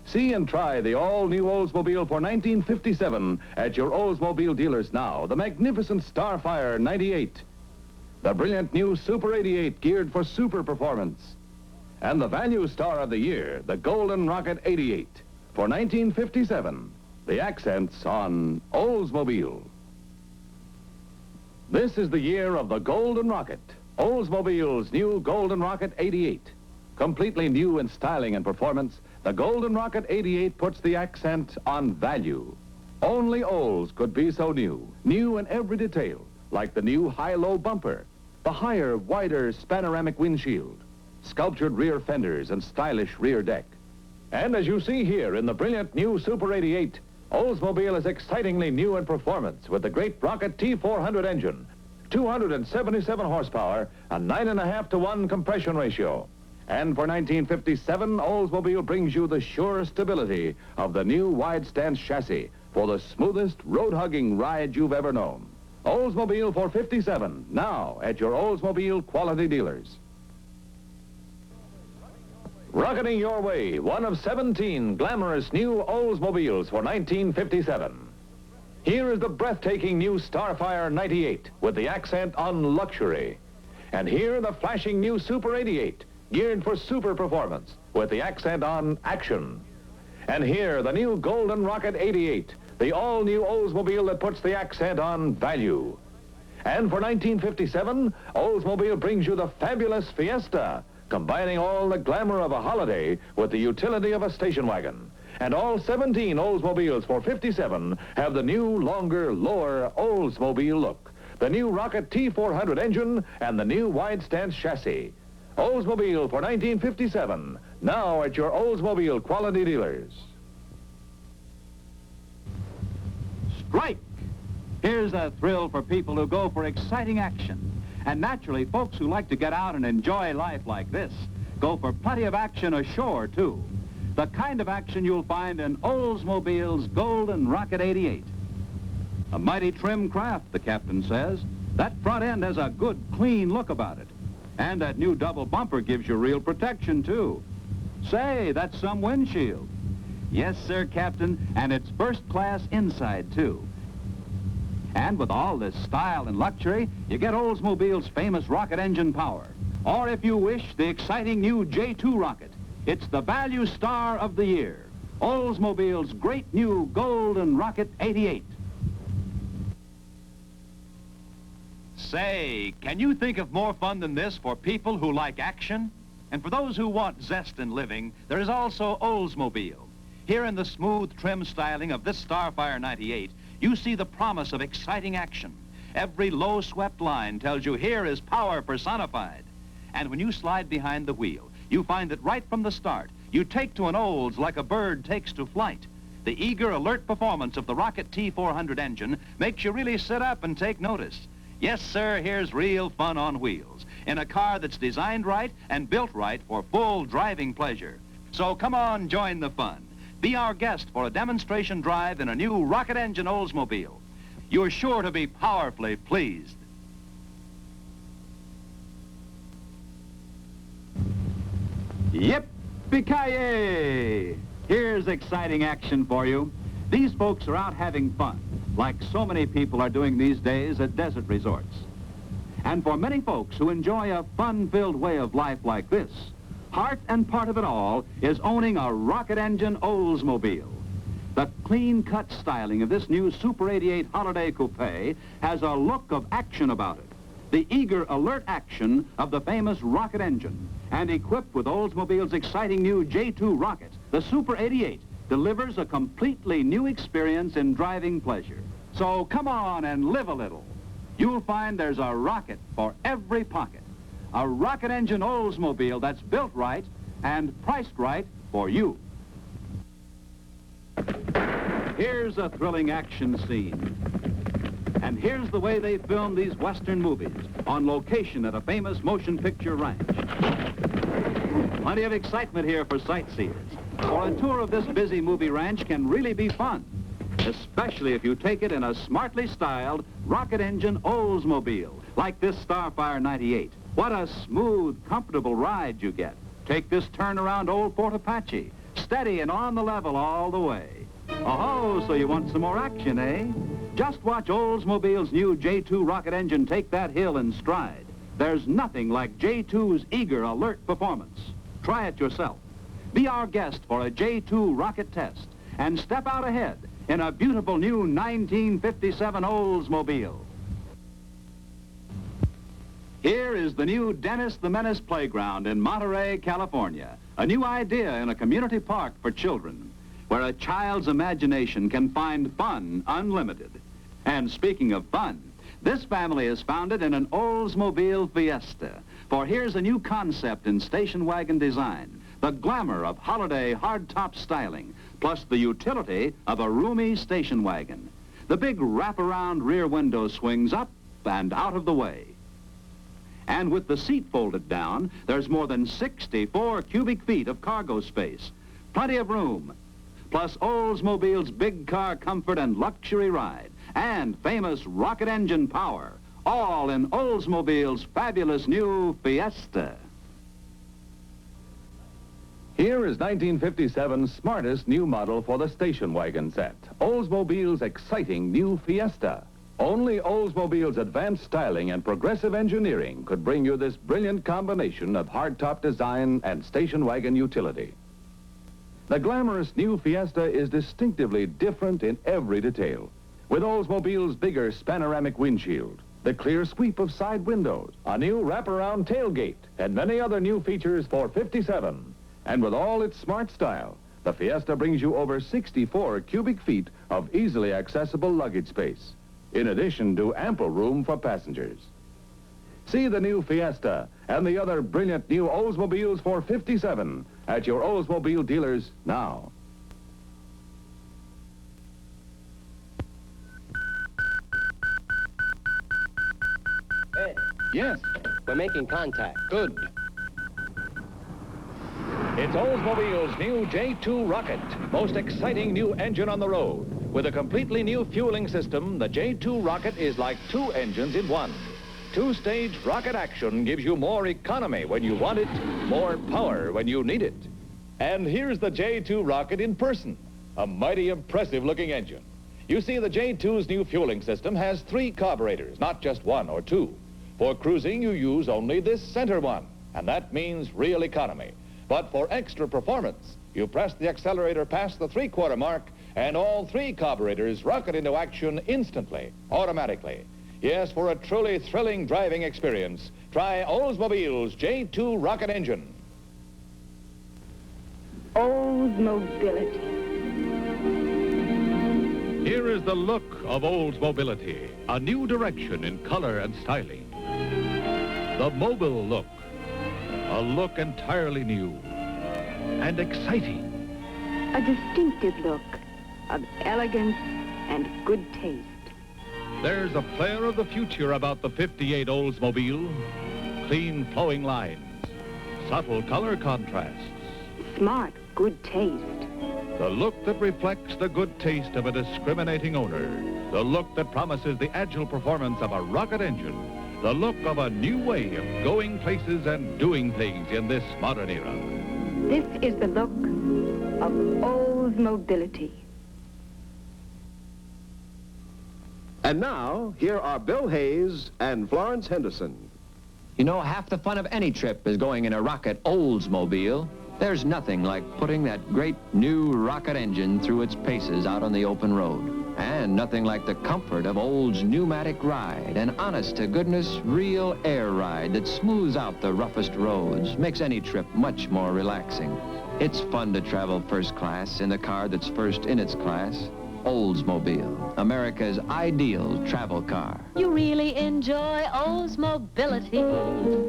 See and try the all-new Oldsmobile for 1957 at your Oldsmobile dealers now. The magnificent Starfire 98. The brilliant new Super 88 geared for super performance. And the value star of the year, the Golden Rocket 88. For 1957, the accents on Oldsmobile. This is the year of the Golden Rocket, Oldsmobile's new Golden Rocket 88. Completely new in styling and performance, the Golden Rocket 88 puts the accent on value. Only Olds could be so new. New in every detail, like the new high-low bumper, the higher, wider panoramic windshield, sculptured rear fenders, and stylish rear deck. And as you see here in the brilliant new Super 88, Oldsmobile is excitingly new in performance with the great Rocket T400 engine, 277 horsepower, a 9.5-to-1 compression ratio. And for 1957, Oldsmobile brings you the sure stability of the new wide-stance chassis for the smoothest, road-hugging ride you've ever known. Oldsmobile for 57, now at your Oldsmobile quality dealers. Rocketing your way, one of 17 glamorous new Oldsmobiles for 1957. Here is the breathtaking new Starfire 98 with the accent on luxury. And here the flashing new Super 88, geared for super performance with the accent on action. And here, the new Golden Rocket 88, the all-new Oldsmobile that puts the accent on value. And for 1957, Oldsmobile brings you the fabulous Fiesta, combining all the glamour of a holiday with the utility of a station wagon. And all 17 Oldsmobiles for 57 have the new, longer, lower Oldsmobile look. The new Rocket T400 engine and the new wide stance chassis. Oldsmobile for 1957, now at your Oldsmobile quality dealers. Strike! Here's a thrill for people who go for exciting action. And naturally, folks who like to get out and enjoy life like this go for plenty of action ashore, too. The kind of action you'll find in Oldsmobile's Golden Rocket 88. A mighty trim craft, the captain says. That front end has a good, clean look about it. And that new double bumper gives you real protection, too. Say, that's some windshield. Yes, sir, Captain, and it's first class inside, too. And with all this style and luxury, you get Oldsmobile's famous rocket engine power. Or if you wish, the exciting new J2 rocket. It's the value star of the year. Oldsmobile's great new Golden Rocket 88. Say, can you think of more fun than this for people who like action? And for those who want zest in living, there is also Oldsmobile. Here in the smooth, trim styling of this Starfire 98, you see the promise of exciting action. Every low-swept line tells you here is power personified. And when you slide behind the wheel, you find that right from the start, you take to an Olds like a bird takes to flight. The eager, alert performance of the Rocket T400 engine makes you really sit up and take notice. Yes, sir, here's real fun on wheels, in a car that's designed right and built right for full driving pleasure. So come on, join the fun. Be our guest for a demonstration drive in a new rocket engine Oldsmobile. You're sure to be powerfully pleased. Yippee-ki-yay! Here's exciting action for you. These folks are out having fun, like so many people are doing these days at desert resorts. And for many folks who enjoy a fun-filled way of life like this, heart and part of it all is owning a rocket engine Oldsmobile. The clean-cut styling of this new Super 88 Holiday Coupe has a look of action about it. The eager, alert action of the famous rocket engine. And equipped with Oldsmobile's exciting new J2 rocket, the Super 88 delivers a completely new experience in driving pleasure. So come on and live a little. You'll find there's a rocket for every pocket. A rocket engine Oldsmobile that's built right and priced right for you. Here's a thrilling action scene. And here's the way they film these Western movies, on location at a famous motion picture ranch. Plenty of excitement here for sightseers. For a tour of this busy movie ranch can really be fun, especially if you take it in a smartly styled rocket engine Oldsmobile, like this Starfire 98. What a smooth, comfortable ride you get. Take this turnaround old Fort Apache, steady and on the level all the way. Oh, so you want some more action, eh? Just watch Oldsmobile's new J2 rocket engine take that hill in stride. There's nothing like J2's eager, alert performance. Try it yourself. Be our guest for a J2 rocket test and step out ahead in a beautiful new 1957 Oldsmobile. Here is the new Dennis the Menace Playground in Monterey, California. A new idea in a community park for children, where a child's imagination can find fun unlimited. And speaking of fun, this family is founded in an Oldsmobile Fiesta. For here's a new concept in station wagon design, the glamour of holiday hardtop styling, plus the utility of a roomy station wagon. The big wraparound rear window swings up and out of the way. And with the seat folded down, there's more than 64 cubic feet of cargo space. Plenty of room. Plus Oldsmobile's big car comfort and luxury ride, and famous rocket engine power, all in Oldsmobile's fabulous new Fiesta. Here is 1957's smartest new model for the station wagon set, Oldsmobile's exciting new Fiesta. Only Oldsmobile's advanced styling and progressive engineering could bring you this brilliant combination of hardtop design and station wagon utility. The glamorous new Fiesta is distinctively different in every detail. With Oldsmobile's bigger panoramic windshield, the clear sweep of side windows, a new wraparound tailgate, and many other new features for '57. And with all its smart style, the Fiesta brings you over 64 cubic feet of easily accessible luggage space, in addition to ample room for passengers. See the new Fiesta and the other brilliant new Oldsmobiles for '57 at your Oldsmobile dealers now. Ed. Yes? We're making contact. Good. It's Oldsmobile's new J2 rocket, most exciting new engine on the road. With a completely new fueling system, the J2 rocket is like two engines in one. Two-stage rocket action gives you more economy when you want it, more power when you need it. And here's the J2 rocket in person, a mighty impressive-looking engine. You see, the J2's new fueling system has 3 carburetors, not just 1 or 2. For cruising, you use only this center one, and that means real economy. But for extra performance, you press the accelerator past the 3/4 mark, and all 3 carburetors rocket into action instantly, automatically. Yes, for a truly thrilling driving experience, try Oldsmobile's J2 rocket engine. Oldsmobility. Here is the look of Oldsmobility, a new direction in color and styling. The mobile look, a look entirely new and exciting. A distinctive look of elegance and good taste. There's a flair of the future about the '58 Oldsmobile. Clean flowing lines, subtle color contrasts. Smart, good taste. The look that reflects the good taste of a discriminating owner. The look that promises the agile performance of a rocket engine. The look of a new way of going places and doing things in this modern era. This is the look of Oldsmobility. And now, here are Bill Hayes and Florence Henderson. You know, half the fun of any trip is going in a rocket Oldsmobile. There's nothing like putting that great new rocket engine through its paces out on the open road. And nothing like the comfort of Old's pneumatic ride, an honest-to-goodness real air ride that smooths out the roughest roads, makes any trip much more relaxing. It's fun to travel first class in the car that's first in its class. Oldsmobile, America's ideal travel car. You really enjoy Oldsmobility.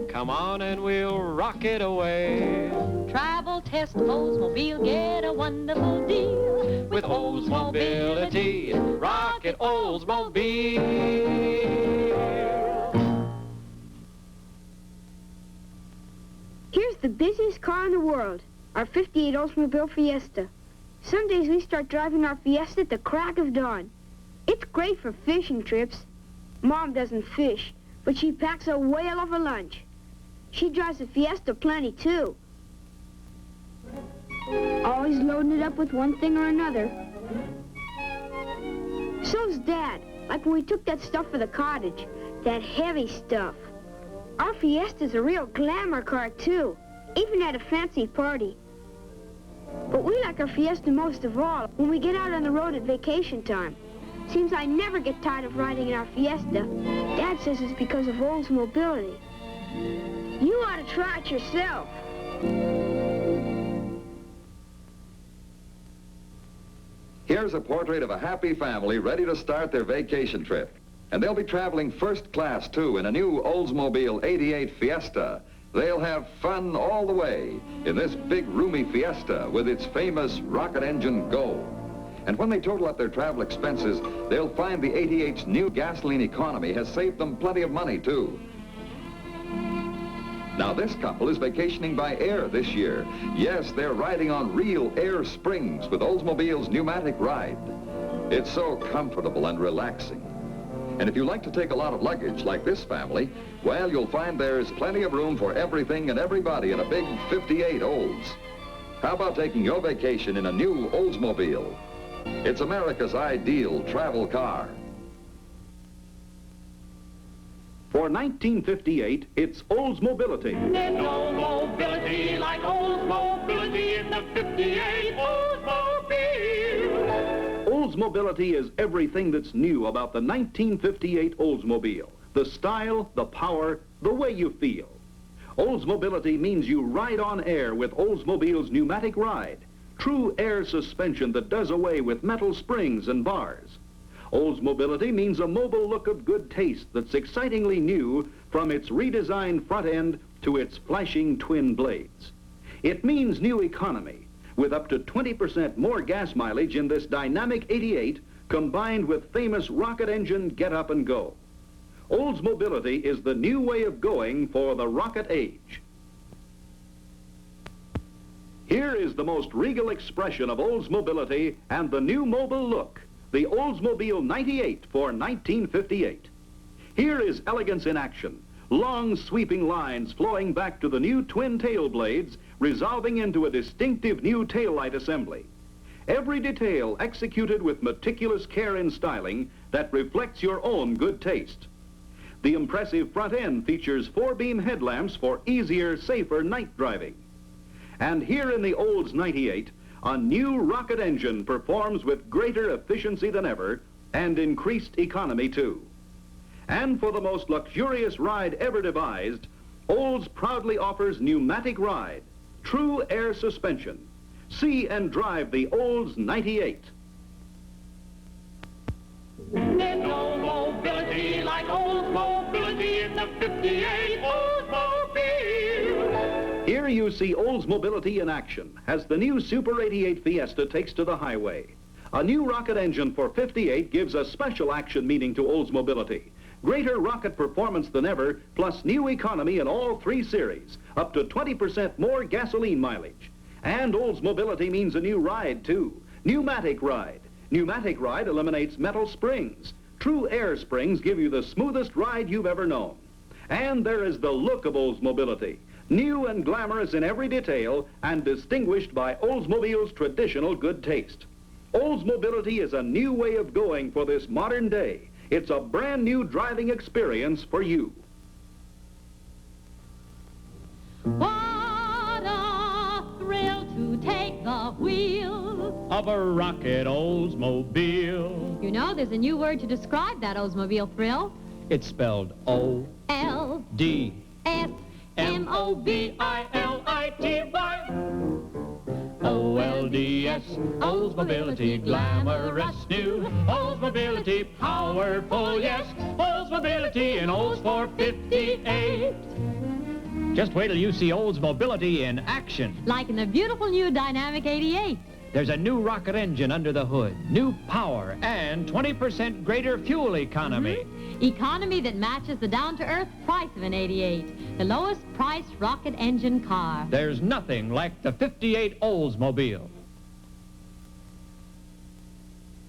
Come on and we'll rock it away. Travel test Oldsmobile, get a wonderful deal. With Oldsmobility, rocket Oldsmobile. Here's the busiest car in the world, our '58 Oldsmobile Fiesta. Some days we start driving our Fiesta at the crack of dawn. It's great for fishing trips. Mom doesn't fish, but she packs a whale of a lunch. She drives the Fiesta plenty, too. Always loading it up with one thing or another. So's Dad, like when we took that stuff for the cottage, that heavy stuff. Our Fiesta's a real glamour car, too, even at a fancy party. But we like our Fiesta most of all when we get out on the road at vacation time. Seems I never get tired of riding in our Fiesta. Dad says it's because of Oldsmobility. You ought to try it yourself. Here's a portrait of a happy family ready to start their vacation trip. And they'll be traveling first class, too, in a new Oldsmobile '88 Fiesta. They'll have fun all the way in this big, roomy Fiesta with its famous rocket engine go. And when they total up their travel expenses, they'll find the '88's new gasoline economy has saved them plenty of money, too. Now, this couple is vacationing by air this year. Yes, they're riding on real air springs with Oldsmobile's pneumatic ride. It's so comfortable and relaxing. And if you like to take a lot of luggage like this family, well, you'll find there's plenty of room for everything and everybody in a big '58 Olds. How about taking your vacation in a new Oldsmobile? It's America's ideal travel car. For 1958, it's Oldsmobility. There's no mobility like Oldsmobility in the 58 Oldsmobile. Oldsmobility is everything that's new about the 1958 Oldsmobile. The style, the power, the way you feel. Oldsmobility means you ride on air with Oldsmobile's pneumatic ride. True air suspension that does away with metal springs and bars. Oldsmobility means a mobile look of good taste that's excitingly new from its redesigned front end to its flashing twin blades. It means new economy with up to 20% more gas mileage in this dynamic 88 combined with famous rocket engine get up and go. Oldsmobility is the new way of going for the rocket age. Here is the most regal expression of Oldsmobility and the new mobile look. The Oldsmobile 98 for 1958. Here is elegance in action. Long sweeping lines flowing back to the new twin tail blades, resolving into a distinctive new taillight assembly. Every detail executed with meticulous care in styling that reflects your own good taste. The impressive front end features 4-beam headlamps for easier, safer night driving. And here in the Olds 98, a new rocket engine performs with greater efficiency than ever and increased economy too. And for the most luxurious ride ever devised, Olds proudly offers pneumatic ride, true air suspension. See and drive the Olds 98. There's no mobility like Oldsmobility in the 58 Oldsmobile. Here you see Oldsmobility in action as the new Super 88 Fiesta takes to the highway. A new rocket engine for 58 gives a special action meaning to Oldsmobility. Greater rocket performance than ever, plus new economy in all 3 series, up to 20% more gasoline mileage. And Oldsmobility means a new ride, too. Pneumatic ride. Pneumatic ride eliminates metal springs. True air springs give you the smoothest ride you've ever known. And there is the look of Oldsmobility. New and glamorous in every detail and distinguished by Oldsmobile's traditional good taste. Oldsmobility is a new way of going for this modern day. It's a brand new driving experience for you. What a thrill to take the wheel of a rocket Oldsmobile. You know, there's a new word to describe that Oldsmobile thrill. It's spelled O-D-S-M-O-B-I-L-I-T-Y. O-L-D-S, Oldsmobility, glamorous new. Oldsmobility, powerful, yes. Oldsmobility in Olds for 58. Just wait till you see Oldsmobility in action. Like in the beautiful new Dynamic 88. There's a new rocket engine under the hood, new power, and 20% greater fuel economy. Economy that matches the down-to-earth price of an 88. The lowest priced rocket engine car. There's nothing like the 58 Oldsmobile.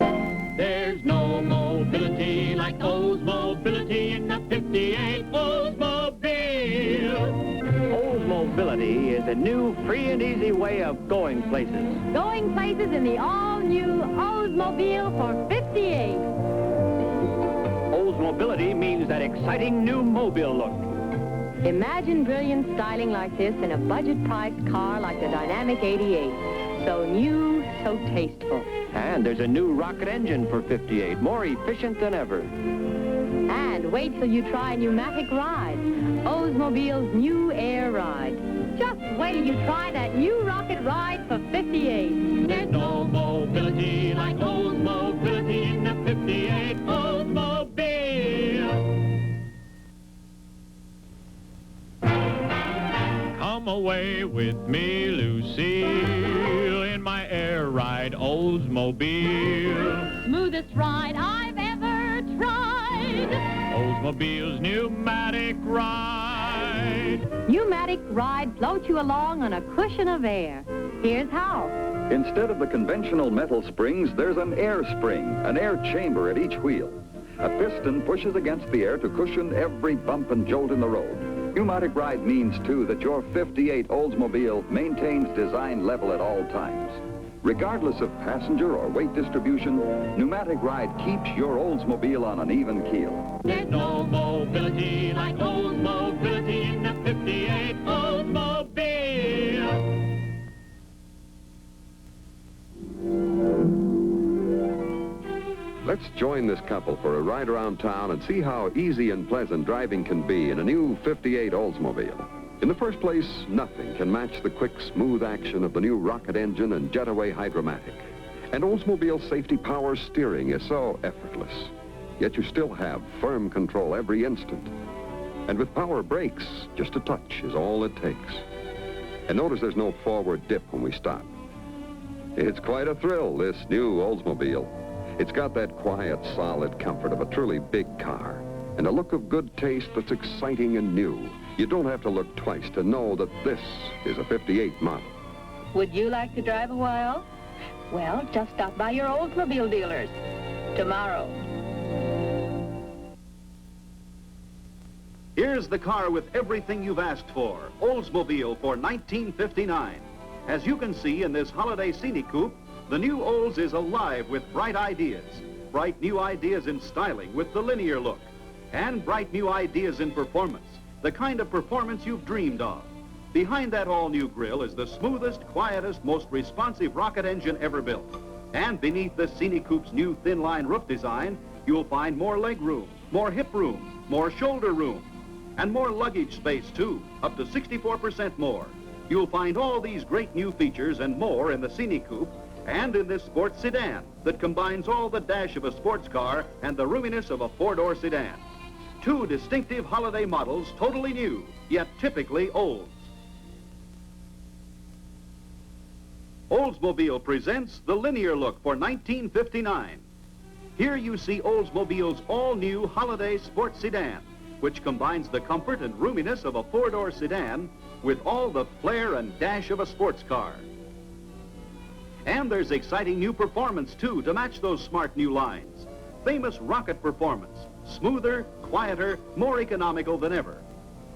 There's no mobility like Oldsmobility in the 58 Oldsmobile. Oldsmobility is a new, free and easy way of going places. Going places in the all-new Oldsmobile for 58. Oldsmobility means that exciting new mobile look. Imagine brilliant styling like this in a budget-priced car like the Dynamic 88. So new, so tasteful. And there's a new rocket engine for 58, more efficient than ever. And wait till you try pneumatic ride. Oldsmobile's new air ride. Just wait till you try that new rocket ride for 58. There's no mobility like Oldsmobility in the 58 Oldsmobile. Come away with me, Lucille, in my air ride Oldsmobile. Smoothest ride I've ever tried. Oldsmobile's pneumatic ride. Pneumatic ride floats you along on a cushion of air. Here's how. Instead of the conventional metal springs, there's an air spring, an air chamber at each wheel. A piston pushes against the air to cushion every bump and jolt in the road. Pneumatic ride means, too, that your 58 Oldsmobile maintains design level at all times. Regardless of passenger or weight distribution, Pneumatic Ride keeps your Oldsmobile on an even keel. There's no mobility like Oldsmobility in the 58 Oldsmobile. Let's join this couple for a ride around town and see how easy and pleasant driving can be in a new 58 Oldsmobile. In the first place, nothing can match the quick, smooth action of the new rocket engine and jetaway hydromatic. And Oldsmobile's safety power steering is so effortless. Yet you still have firm control every instant. And with power brakes, just a touch is all it takes. And notice there's no forward dip when we stop. It's quite a thrill, this new Oldsmobile. It's got that quiet, solid comfort of a truly big car and a look of good taste that's exciting and new. You don't have to look twice to know that this is a 58 model. Would you like to drive a while? Well, just stop by your Oldsmobile dealers tomorrow. Here's the car with everything you've asked for. Oldsmobile for 1959. As you can see in this holiday scenic coupe, the new Olds is alive with bright ideas. Bright new ideas in styling with the linear look. And bright new ideas in performance. The kind of performance you've dreamed of. Behind that all-new grille is the smoothest, quietest, most responsive rocket engine ever built. And beneath the Scenic Coupe's new thin-line roof design, you'll find more leg room, more hip room, more shoulder room, and more luggage space, too, up to 64% more. You'll find all these great new features and more in the Scenic Coupe and in this sports sedan that combines all the dash of a sports car and the roominess of a four-door sedan. Two distinctive holiday models, totally new, yet typically Olds. Oldsmobile presents the linear look for 1959. Here you see Oldsmobile's all-new holiday sports sedan, which combines the comfort and roominess of a four-door sedan with all the flair and dash of a sports car. And there's exciting new performance, too, to match those smart new lines. Famous rocket performance, smoother, quieter, more economical than ever.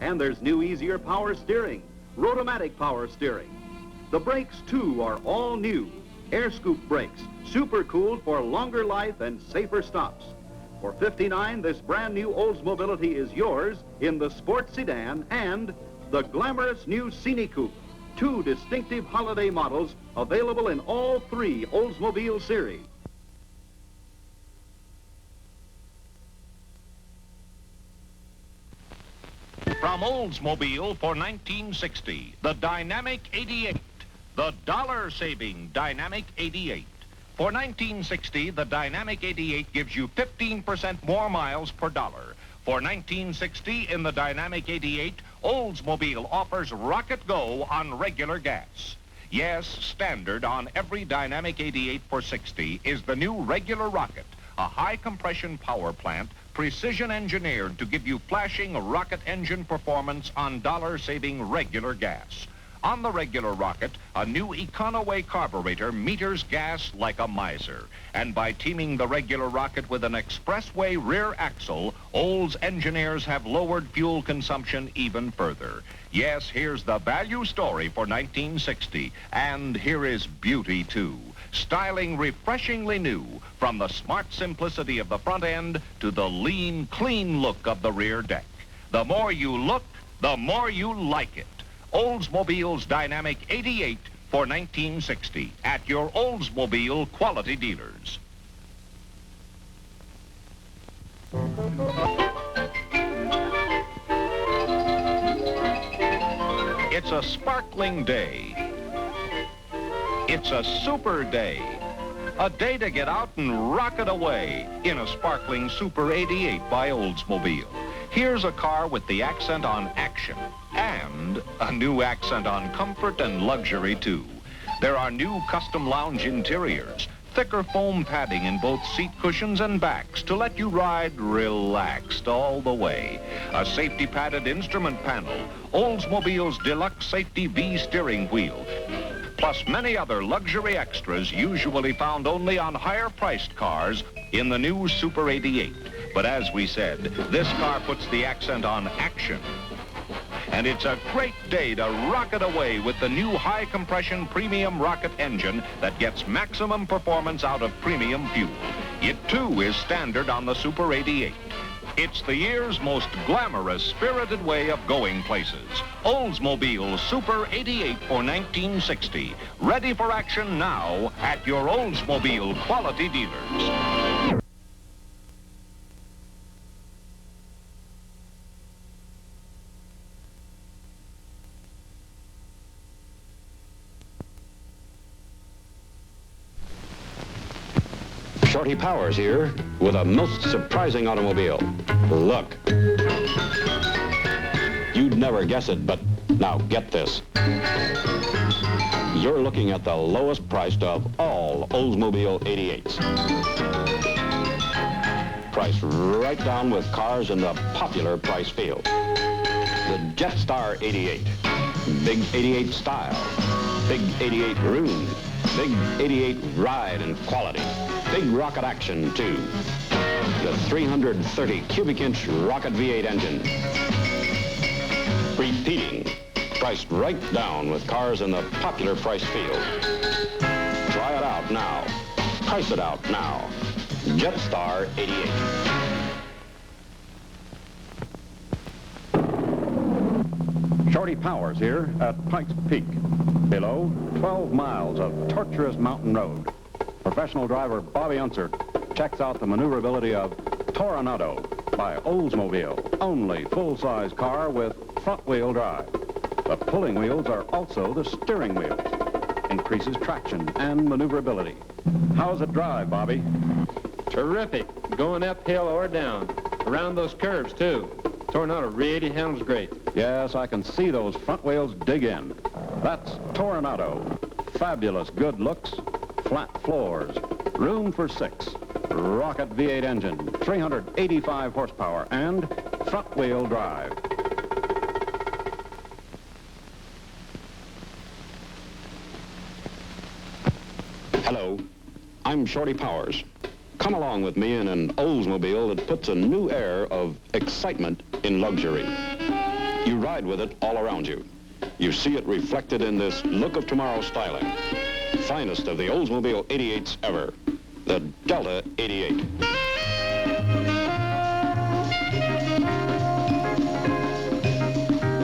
And there's new, easier power steering, rotomatic power steering. The brakes, too, are all new. Air scoop brakes, super cooled for longer life and safer stops. For $59, this brand new Oldsmobility is yours in the sports sedan and the glamorous new Scenic Coupe. Two distinctive holiday models available in all three Oldsmobile series. From Oldsmobile for 1960, the Dynamic 88, the dollar-saving Dynamic 88. For 1960, the Dynamic 88 gives you 15% more miles per dollar. For 1960, in the Dynamic 88, Oldsmobile offers Rocket Go on regular gas. Yes, standard on every Dynamic 88 for 60 is the new regular Rocket, a high-compression power plant precision engineered to give you flashing rocket engine performance on dollar-saving regular gas. On the regular Rocket, a new Econoway carburetor meters gas like a miser. And by teaming the regular Rocket with an expressway rear axle, Olds engineers have lowered fuel consumption even further. Yes, here's the value story for 1960. And here is beauty, too. Styling refreshingly new, from the smart simplicity of the front end to the lean, clean look of the rear deck. The more you look, the more you like it. Oldsmobile's Dynamic 88 for 1960 at your Oldsmobile quality dealers. It's a sparkling day. It's a super day. A day to get out and rocket away in a sparkling Super 88 by Oldsmobile. Here's a car with the accent on action and a new accent on comfort and luxury, too. There are new custom lounge interiors, thicker foam padding in both seat cushions and backs to let you ride relaxed all the way. A safety padded instrument panel, Oldsmobile's Deluxe Safety V steering wheel, plus many other luxury extras usually found only on higher-priced cars in the new Super 88. But as we said, this car puts the accent on action. And it's a great day to rocket away with the new high-compression premium rocket engine that gets maximum performance out of premium fuel. It, too, is standard on the Super 88. It's the year's most glamorous, spirited way of going places. Oldsmobile Super 88 for 1960. Ready for action now at your Oldsmobile quality dealers. Shorty Powers here with a most surprising automobile. Look. You'd never guess it, but now get this. You're looking at the lowest priced of all Oldsmobile 88s. Priced right down with cars in the popular price field. The Jetstar 88. Big 88 style. Big 88 room. Big 88 ride and quality. Big rocket action, too. The 330 cubic inch rocket V8 engine. Repeating. Priced right down with cars in the popular price field. Try it out now. Price it out now. Jetstar 88. Shorty Powers here at Pikes Peak. Below, 12 miles of tortuous mountain road. Professional driver Bobby Unser checks out the maneuverability of Toronado by Oldsmobile. Only full-size car with front-wheel drive. The pulling wheels are also the steering wheels. Increases traction and maneuverability. How's it drive, Bobby? Terrific. Going uphill or down. Around those curves, too. Toronado really handles great. Yes, I can see those front wheels dig in. That's Toronado. Fabulous good looks, flat floors, room for 6, rocket V8 engine, 385 horsepower, and front-wheel drive. Hello, I'm Shorty Powers. Come along with me in an Oldsmobile that puts a new air of excitement in luxury. You ride with it all around you. You see it reflected in this look of tomorrow styling. Finest of the Oldsmobile 88s ever, the Delta 88.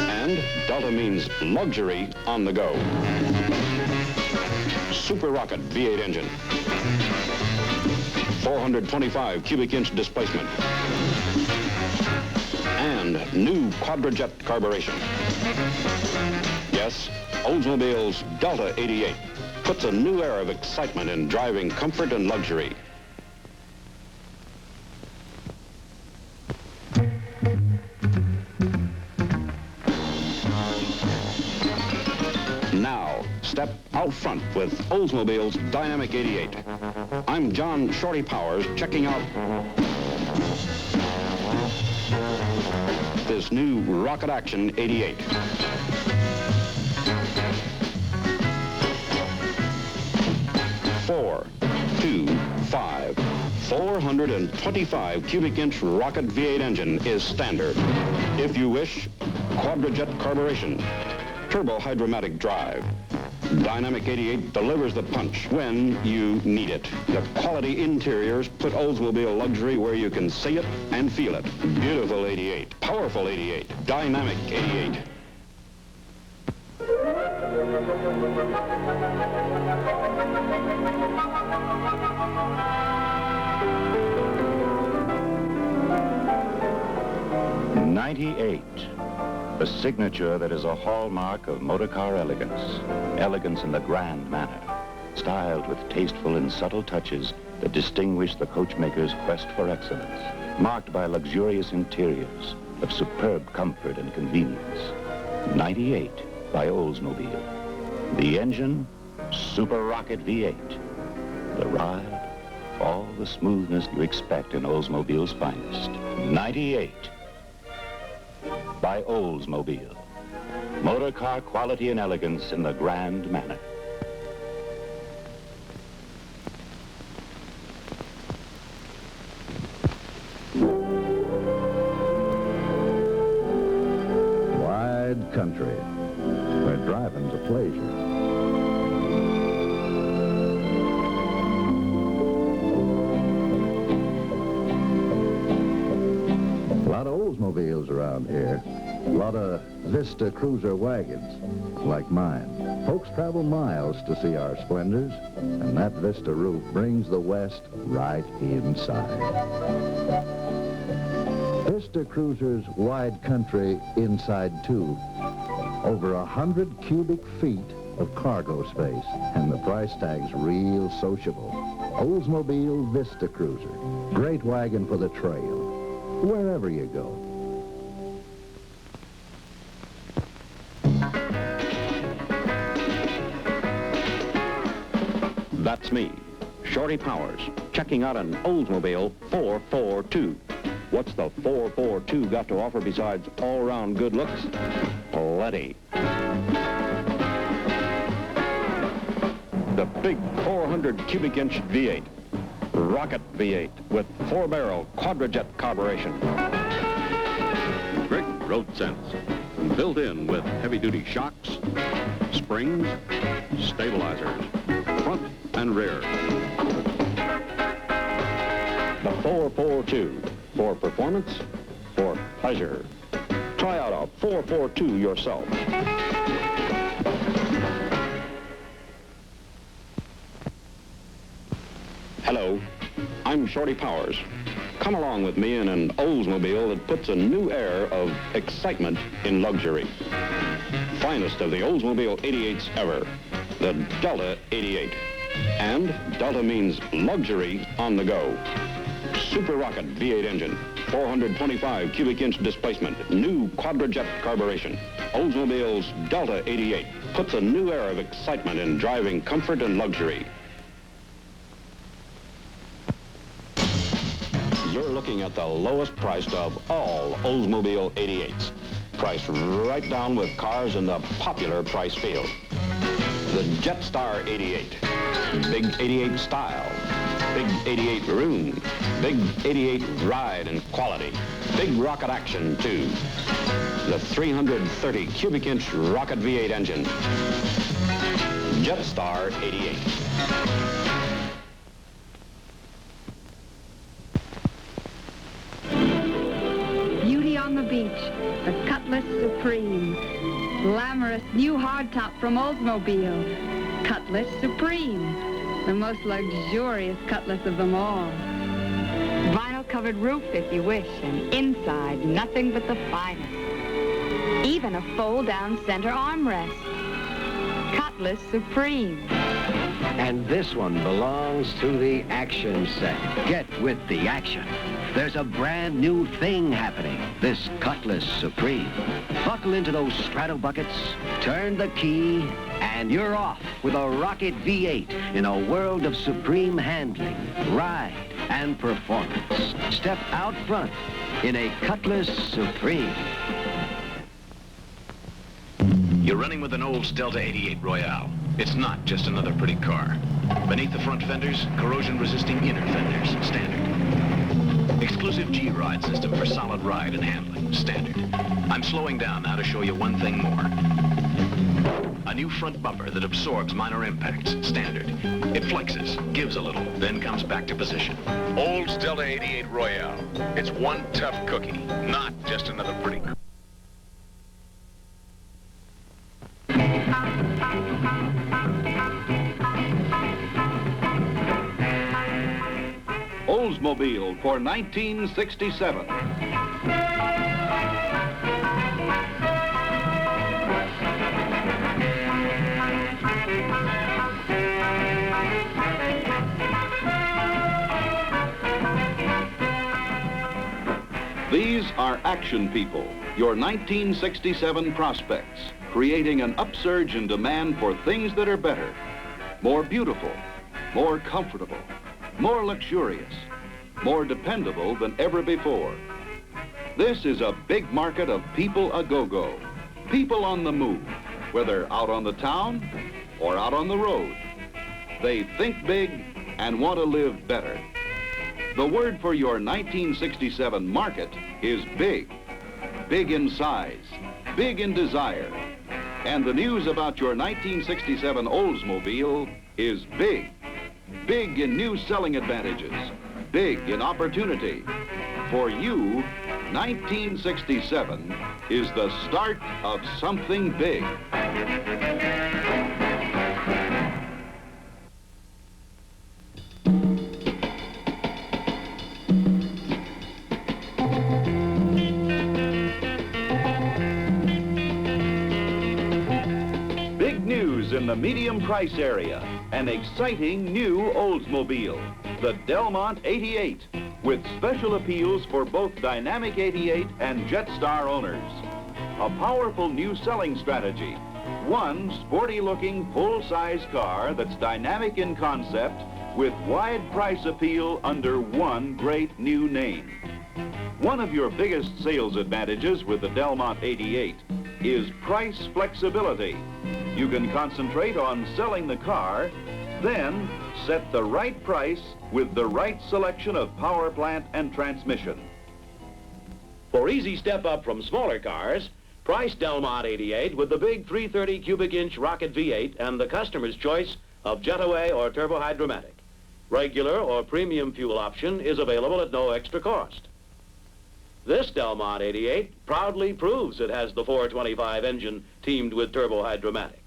And Delta means luxury on the go. Super rocket V8 engine. 425 cubic inch displacement. And new quadrajet carburation. Yes, Oldsmobile's Delta 88 puts a new air of excitement in driving comfort and luxury. Now, step out front with Oldsmobile's Dynamic 88. I'm John Shorty Powers checking out this new rocket action 88. 425 cubic inch rocket V8 engine is standard. If you wish, quadrajet carburation, turbo hydromatic drive. Dynamic 88 delivers the punch when you need it. The quality interiors put Oldsmobile luxury where you can see it and feel it. Beautiful 88, powerful 88, dynamic 88. '98, a signature that is a hallmark of motorcar elegance. Elegance in the grand manner, styled with tasteful and subtle touches that distinguish the coachmaker's quest for excellence, marked by luxurious interiors of superb comfort and convenience. '98 by Oldsmobile. The engine, Super Rocket V8. The ride, all the smoothness you expect in Oldsmobile's finest. '98 by Oldsmobile. Motor car quality and elegance in the grand manner. Wide country, where driving's a pleasure. A lot of Oldsmobiles around here. A lot of Vista cruiser wagons, like mine. Folks travel miles to see our splendors, and that Vista roof brings the West right inside. Vista Cruiser's wide country inside, too. Over 100 cubic feet of cargo space, and the price tag's real sociable. Oldsmobile Vista Cruiser. Great wagon for the trail, wherever you go. That's me, Shorty Powers, checking out an Oldsmobile 442. What's the 442 got to offer besides all-around good looks? Plenty. The big 400 cubic inch V8, rocket V8 with 4-barrel quadrajet carburation. Strict road sense, built in with heavy-duty shocks, springs, stabilizers, front and rear. The 442, for performance, for pleasure. Try out a 442 yourself. Hello, I'm Shorty Powers. Come along with me in an Oldsmobile that puts a new air of excitement in luxury. Finest of the Oldsmobile 88s ever, the Delta 88. And Delta means luxury on the go. Super rocket V8 engine, 425 cubic inch displacement, new quadrajet carburation. Oldsmobile's Delta 88 puts a new air of excitement in driving comfort and luxury. You're looking at the lowest priced of all Oldsmobile 88s. Priced right down with cars in the popular price field. The Jetstar 88, big 88 style, big 88 room, big 88 ride and quality, big rocket action too. The 330 cubic inch rocket V8 engine, Jetstar 88. Beauty on the beach, the Cutlass Supreme. Glamorous new hardtop from Oldsmobile. Cutlass Supreme, the most luxurious Cutlass of them all. Vinyl-covered roof if you wish, and inside, nothing but the finest. Even a fold-down center armrest. Cutlass Supreme. And this one belongs to the action set. Get with the action. There's a brand new thing happening, this Cutlass Supreme. Buckle into those straddle buckets, turn the key, and you're off with a rocket V8 in a world of supreme handling, ride, and performance. Step out front in a Cutlass Supreme. You're running with an Olds Delta 88 Royale. It's not just another pretty car. Beneath the front fenders, corrosion-resisting inner fenders, standard. Exclusive G-Ride system for solid ride and handling, standard. I'm slowing down now to show you one thing more. A new front bumper that absorbs minor impacts, standard. It flexes, gives a little, then comes back to position. Olds Delta 88 Royale. It's one tough cookie, not just another pretty car. Oldsmobile for 1967. These are action people, your 1967 prospects, creating an upsurge in demand for things that are better, more beautiful, more comfortable, more luxurious, more dependable than ever before. This is a big market of people a-go-go, people on the move, whether out on the town or out on the road. They think big and want to live better. The word for your 1967 market is big. Big in size, big in desire. And the news about your 1967 Oldsmobile is big. Big in new selling advantages. Big in opportunity. For you, 1967 is the start of something big. Big news in the medium price area. An exciting new Oldsmobile, the Delmont 88, with special appeals for both Dynamic 88 and Jetstar owners. A powerful new selling strategy. One sporty-looking, full-size car that's dynamic in concept with wide price appeal under one great new name. One of your biggest sales advantages with the Delmont 88 is price flexibility. You can concentrate on selling the car, then set the right price with the right selection of power plant and transmission. For easy step up from smaller cars, price Delmont 88 with the big 330 cubic inch Rocket V8 and the customer's choice of Jetaway or Turbo-Hydromatic. Regular or premium fuel option is available at no extra cost. This Delmont 88 proudly proves it has the 425 engine teamed with Turbo-Hydromatic.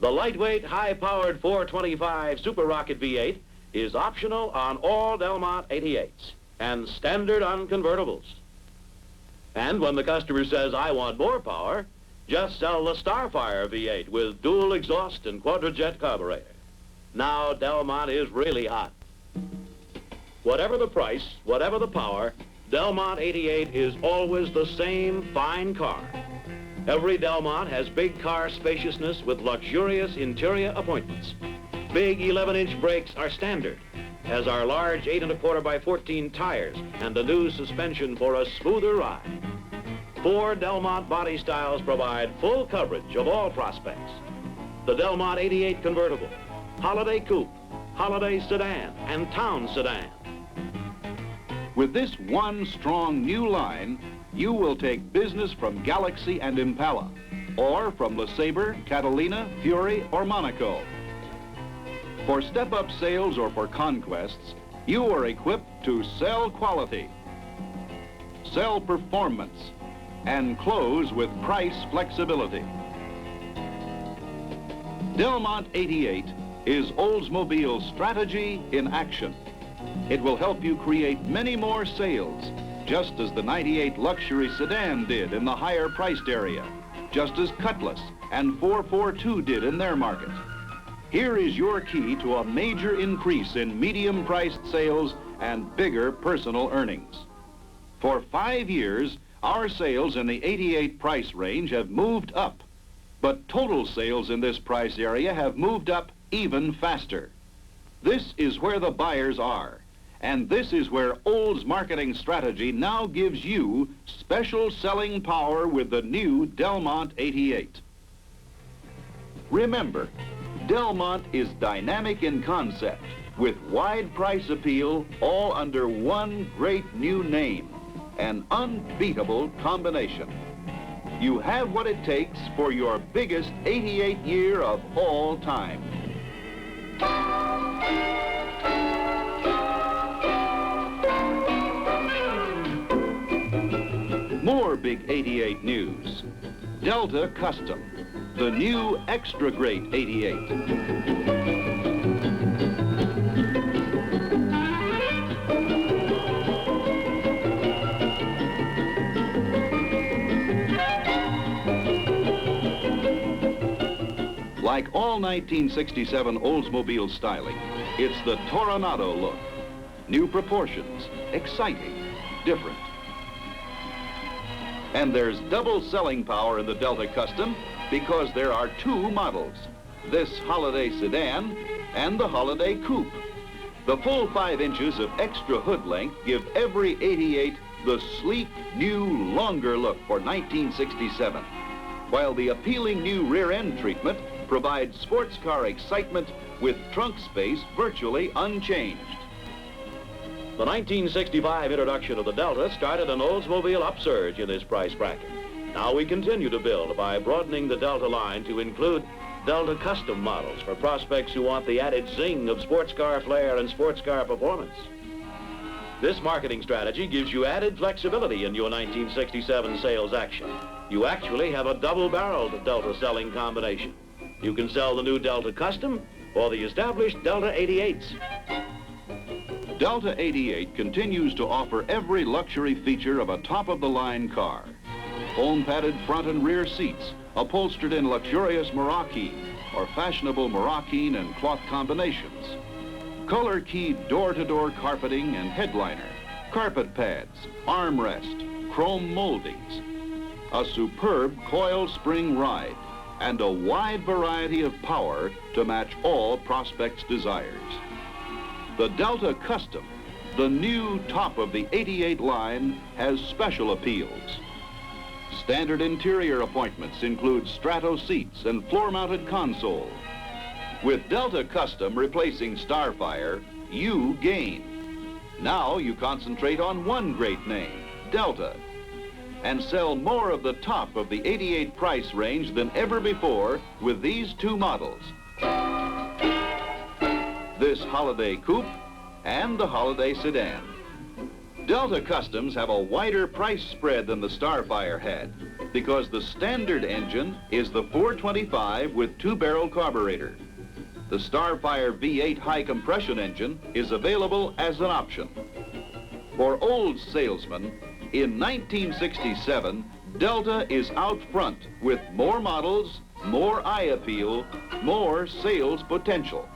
The lightweight, high-powered 425 Super Rocket V8 is optional on all Delmont 88s and standard on convertibles. And when the customer says, I want more power, just sell the Starfire V8 with dual exhaust and quadrajet carburetor. Now Delmont is really hot. Whatever the price, whatever the power, Delmont 88 is always the same fine car. Every Delmont has big car spaciousness with luxurious interior appointments. Big 11-inch brakes are standard, as are large 8 1/4 by 14 tires and a new suspension for a smoother ride. 4 Delmont body styles provide full coverage of all prospects. The Delmont 88 Convertible, Holiday Coupe, Holiday Sedan, and Town Sedan. With this one strong new line, you will take business from Galaxy and Impala, or from LeSabre, Catalina, Fury, or Monaco. For step-up sales or for conquests, you are equipped to sell quality, sell performance, and close with price flexibility. Delmont 88 is Oldsmobile's strategy in action. It will help you create many more sales, just as the 98 luxury sedan did in the higher priced area, just as Cutlass and 442 did in their market. Here is your key to a major increase in medium-priced sales and bigger personal earnings. For 5 years, our sales in the 88 price range have moved up, but total sales in this price area have moved up even faster. This is where the buyers are, and this is where Old's marketing strategy now gives you special selling power with the new Delmont 88. Remember, Delmont is dynamic in concept, with wide price appeal, all under one great new name, an unbeatable combination. You have what it takes for your biggest 88 year of all time. More big 88 news. Delta Custom, the new extra great 88. Like all 1967 Oldsmobile styling, it's the Toronado look. New proportions, exciting, different. And there's double selling power in the Delta Custom because there are 2 models, this Holiday Sedan and the Holiday Coupe. The full 5 inches of extra hood length give every 88 the sleek, new, longer look for 1967, while the appealing new rear end treatment provides sports car excitement with trunk space virtually unchanged. The 1965 introduction of the Delta started an Oldsmobile upsurge in this price bracket. Now we continue to build by broadening the Delta line to include Delta custom models for prospects who want the added zing of sports car flair and sports car performance. This marketing strategy gives you added flexibility in your 1967 sales action. You actually have a double-barreled Delta selling combination. You can sell the new Delta Custom or the established Delta 88s. Delta 88 continues to offer every luxury feature of a top-of-the-line car. Foam-padded front and rear seats, upholstered in luxurious Moroccan or fashionable Moroccan and cloth combinations. Color-keyed door-to-door carpeting and headliner, carpet pads, armrest, chrome moldings, a superb coil spring ride, and a wide variety of power to match all prospects' desires. The Delta Custom, the new top of the 88 line, has special appeals. Standard interior appointments include strato seats and floor-mounted console. With Delta Custom replacing Starfire, you gain. Now you concentrate on one great name, Delta, and sell more of the top of the 88 price range than ever before with these two models. This Holiday Coupe and the Holiday Sedan. Delta Customs have a wider price spread than the Starfire had because the standard engine is the 425 with two-barrel carburetor. The Starfire V8 high compression engine is available as an option. For old salesmen, in 1967, Delta is out front with more models, more eye appeal, more sales potential.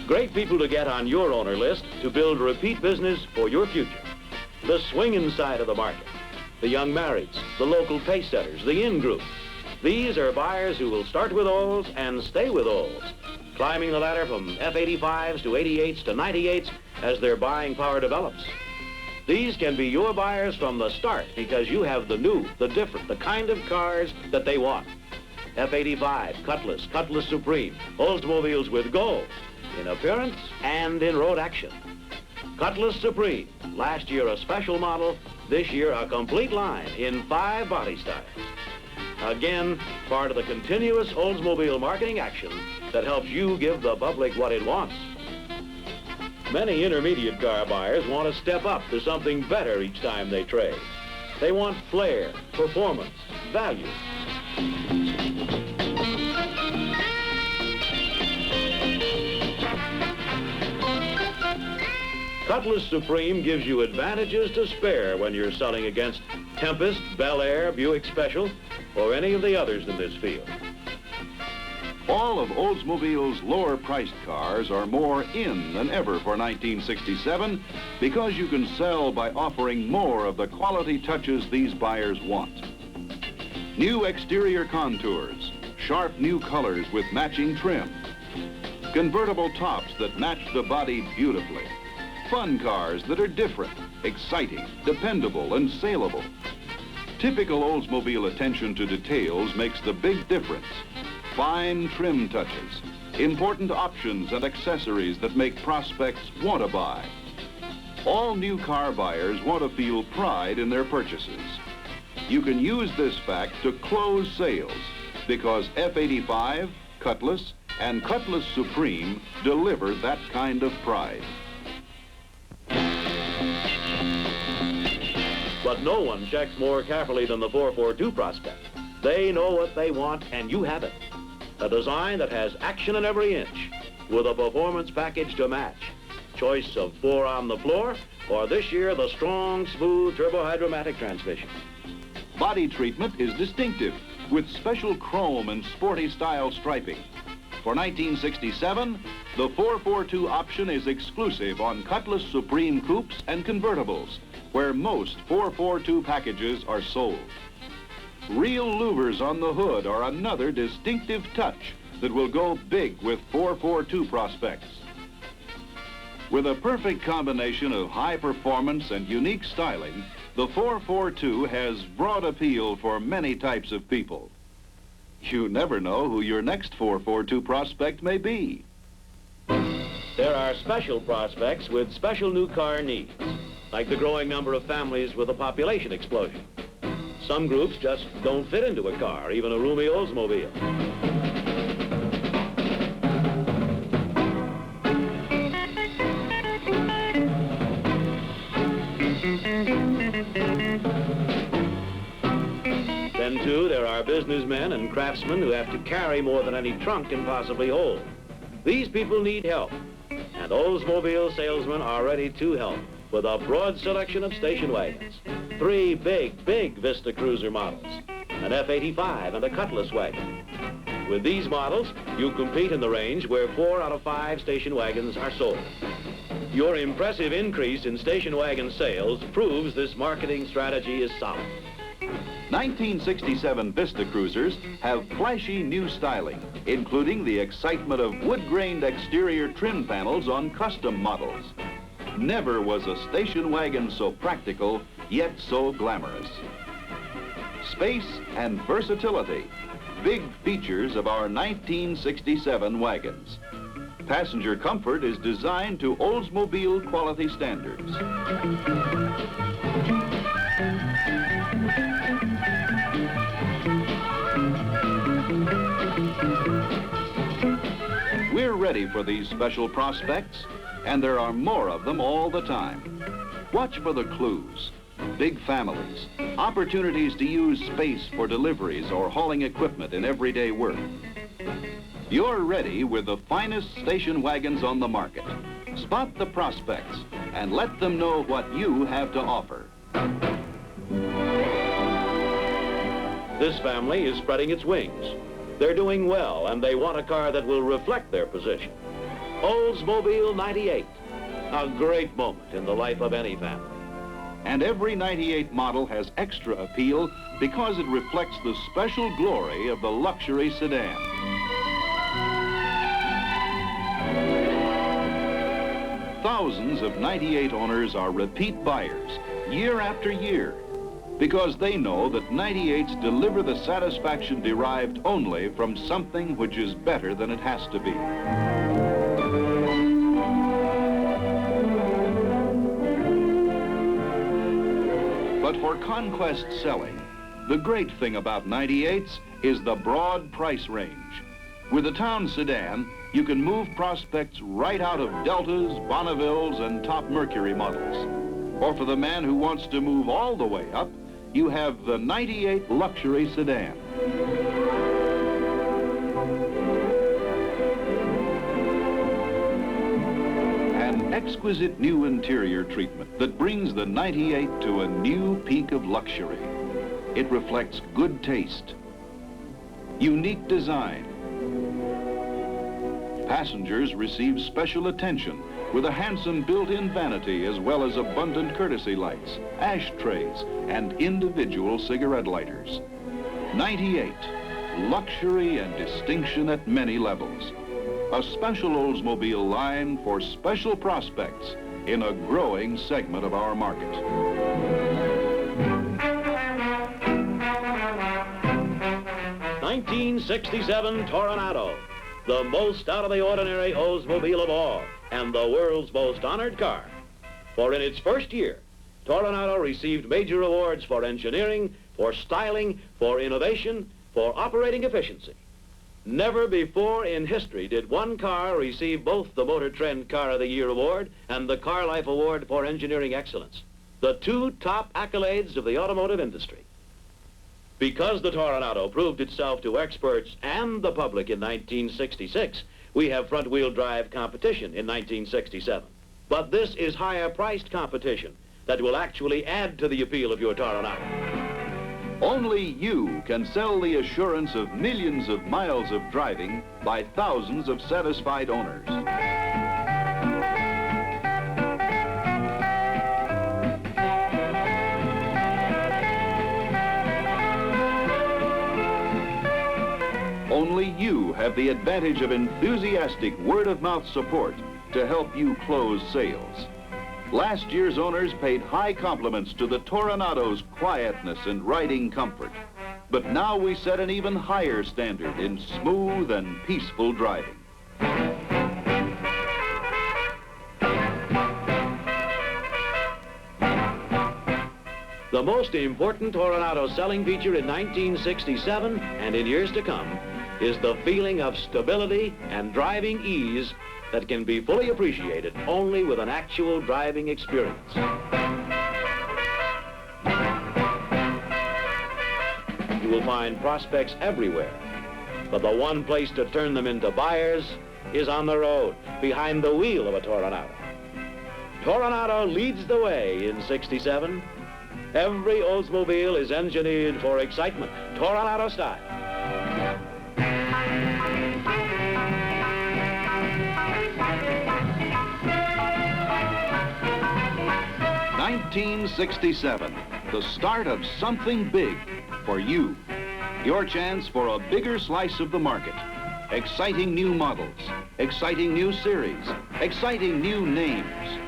Great people to get on your owner list to build repeat business for your future. The swinging side of the market, the young marrieds, the local pace setters, the in-group. These are buyers who will start with Olds and stay with Olds, climbing the ladder from F85s to 88s to 98s as their buying power develops. These can be your buyers from the start because you have the new, the different, the kind of cars that they want. F85, Cutlass, Cutlass Supreme, Oldsmobiles with gold in appearance and in road action. Cutlass Supreme, last year a special model, this year a complete line in 5 body styles. Again, part of the continuous Oldsmobile marketing action that helps you give the public what it wants. Many intermediate car buyers want to step up to something better each time they trade. They want flair, performance, value. Cutlass Supreme gives you advantages to spare when you're selling against Tempest, Bel Air, Buick Special, or any of the others in this field. All of Oldsmobile's lower-priced cars are more in than ever for 1967 because you can sell by offering more of the quality touches these buyers want. New exterior contours, sharp new colors with matching trim, convertible tops that match the body beautifully, fun cars that are different, exciting, dependable, and saleable. Typical Oldsmobile attention to details makes the big difference. Fine trim touches, important options and accessories that make prospects want to buy. All new car buyers want to feel pride in their purchases. You can use this fact to close sales because F85, Cutlass, and Cutlass Supreme deliver that kind of pride. But no one checks more carefully than the 442 prospect. They know what they want, and you have it. A design that has action in every inch, with a performance package to match. Choice of 4 on the floor, or this year, the strong, smooth turbo-hydromatic transmission. Body treatment is distinctive, with special chrome and sporty style striping. For 1967, the 442 option is exclusive on Cutlass Supreme Coupes and convertibles, where most 442 packages are sold. Real louvers on the hood are another distinctive touch that will go big with 442 prospects. With a perfect combination of high performance and unique styling, the 442 has broad appeal for many types of people. You never know who your next 442 prospect may be. There are special prospects with special new car needs, like the growing number of families with a population explosion. Some groups just don't fit into a car, even a roomy Oldsmobile. Then, too, there are businessmen and craftsmen who have to carry more than any trunk can possibly hold. These people need help, and Oldsmobile salesmen are ready to help with a broad selection of station wagons. 3 big Vista Cruiser models, an F-85 and a Cutlass wagon. With these models, you compete in the range where 4 out of 5 station wagons are sold. Your impressive increase in station wagon sales proves this marketing strategy is solid. 1967 Vista Cruisers have flashy new styling, including the excitement of wood-grained exterior trim panels on custom models. Never was a station wagon so practical, yet so glamorous. Space and versatility, big features of our 1967 wagons. Passenger comfort is designed to Oldsmobile quality standards. We're ready for these special prospects, and there are more of them all the time. Watch for the clues. Big families, opportunities to use space for deliveries or hauling equipment in everyday work. You're ready with the finest station wagons on the market. Spot the prospects and let them know what you have to offer. This family is spreading its wings. They're doing well, and they want a car that will reflect their position. Oldsmobile 98, a great moment in the life of any family. And every 98 model has extra appeal because it reflects the special glory of the luxury sedan. Thousands of 98 owners are repeat buyers year after year because they know that 98s deliver the satisfaction derived only from something which is better than it has to be. But for conquest selling, the great thing about 98s is the broad price range. With a town sedan, you can move prospects right out of Deltas, Bonnevilles, and top Mercury models. Or for the man who wants to move all the way up, you have the 98 luxury sedan. An exquisite new interior treatment that brings the 98 to a new peak of luxury. It reflects good taste, unique design. Passengers receive special attention with a handsome built-in vanity as well as abundant courtesy lights, ashtrays, and individual cigarette lighters. 98, luxury and distinction at many levels. A special Oldsmobile line for special prospects in a growing segment of our market. '67 Toronado, the most out-of-the-ordinary Oldsmobile of all, and the world's most honored car. For in its first year, Toronado received major awards for engineering, for styling, for innovation, for operating efficiency. Never before in history did one car receive both the Motor Trend Car of the Year award and the Car Life Award for engineering excellence, the 2 top accolades of the automotive industry. Because the Toronado proved itself to experts and the public in 1966, we have front-wheel drive competition in 1967. But this is higher-priced competition that will actually add to the appeal of your Toronado. Only you can sell the assurance of millions of miles of driving by thousands of satisfied owners. Only you have the advantage of enthusiastic word-of-mouth support to help you close sales. Last year's owners paid high compliments to the Toronado's quietness and riding comfort. But now we set an even higher standard in smooth and peaceful driving. The most important Toronado selling feature in 1967 and in years to come is the feeling of stability and driving ease that can be fully appreciated only with an actual driving experience. You will find prospects everywhere, but the one place to turn them into buyers is on the road, behind the wheel of a Toronado. Toronado leads the way in 67. Every Oldsmobile is engineered for excitement, Toronado style. (1967), the start of something big for you. Your chance for a bigger slice of the market. Exciting new models, exciting new series, exciting new names.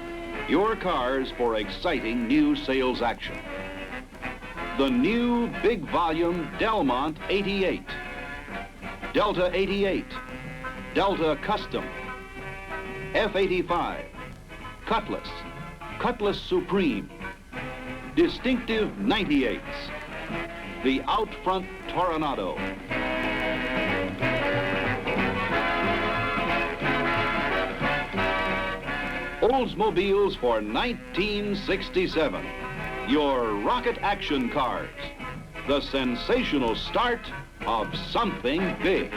Your cars for exciting new sales action. The new big volume Delmont 88, Delta 88, Delta Custom, F85, Cutlass, Cutlass Supreme, distinctive 98s, the out front Toronado. Oldsmobiles for 1967. Your rocket action cars. The sensational start of something big.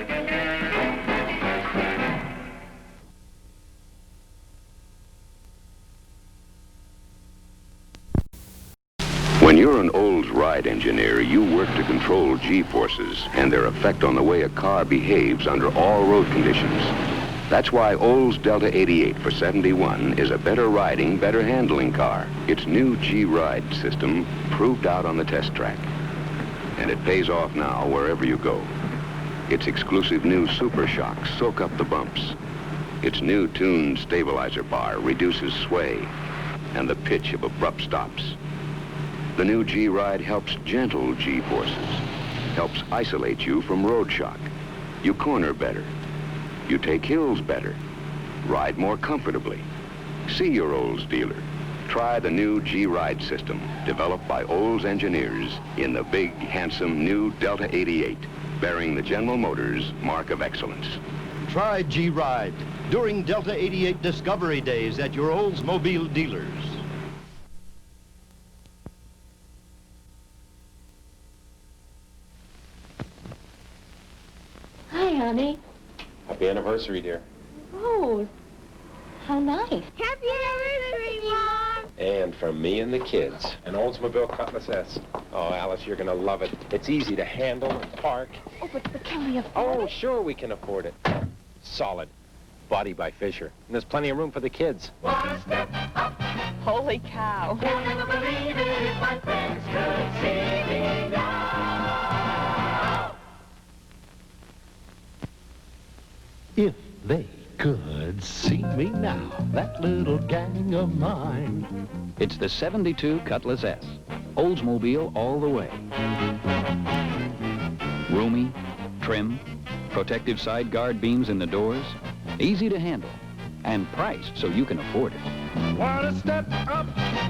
When you're an Olds ride engineer, you work to control G-forces and their effect on the way a car behaves under all road conditions. That's why Olds Delta 88 for 71 is a better riding, better handling car. Its new G-Ride system proved out on the test track. And it pays off now wherever you go. Its exclusive new Super Shocks soak up the bumps. Its new tuned stabilizer bar reduces sway and the pitch of abrupt stops. The new G-Ride helps gentle G-forces, helps isolate you from road shock. You corner better. You take hills better. Ride more comfortably. See your Olds dealer. Try the new G-Ride system, developed by Olds engineers in the big, handsome new Delta 88, bearing the General Motors mark of excellence. Try G-Ride during Delta 88 Discovery Days at your Oldsmobile dealers. Hi, honey. Happy anniversary, dear. Oh, how nice. Happy anniversary, Mom! And from me and the kids, an Oldsmobile Cutlass S. Oh, Alice, you're gonna love it. It's easy to handle and park. Oh, but can we afford it? Oh, sure we can afford it. Solid. Body by Fisher. And there's plenty of room for the kids. One step up. Holy cow. You'll never believe it if my friends could see me now. If they could see me now, that little gang of mine. It's the 72 Cutlass S. Oldsmobile all the way. Roomy, trim, protective side guard beams in the doors, easy to handle, and priced so you can afford it. What a step up!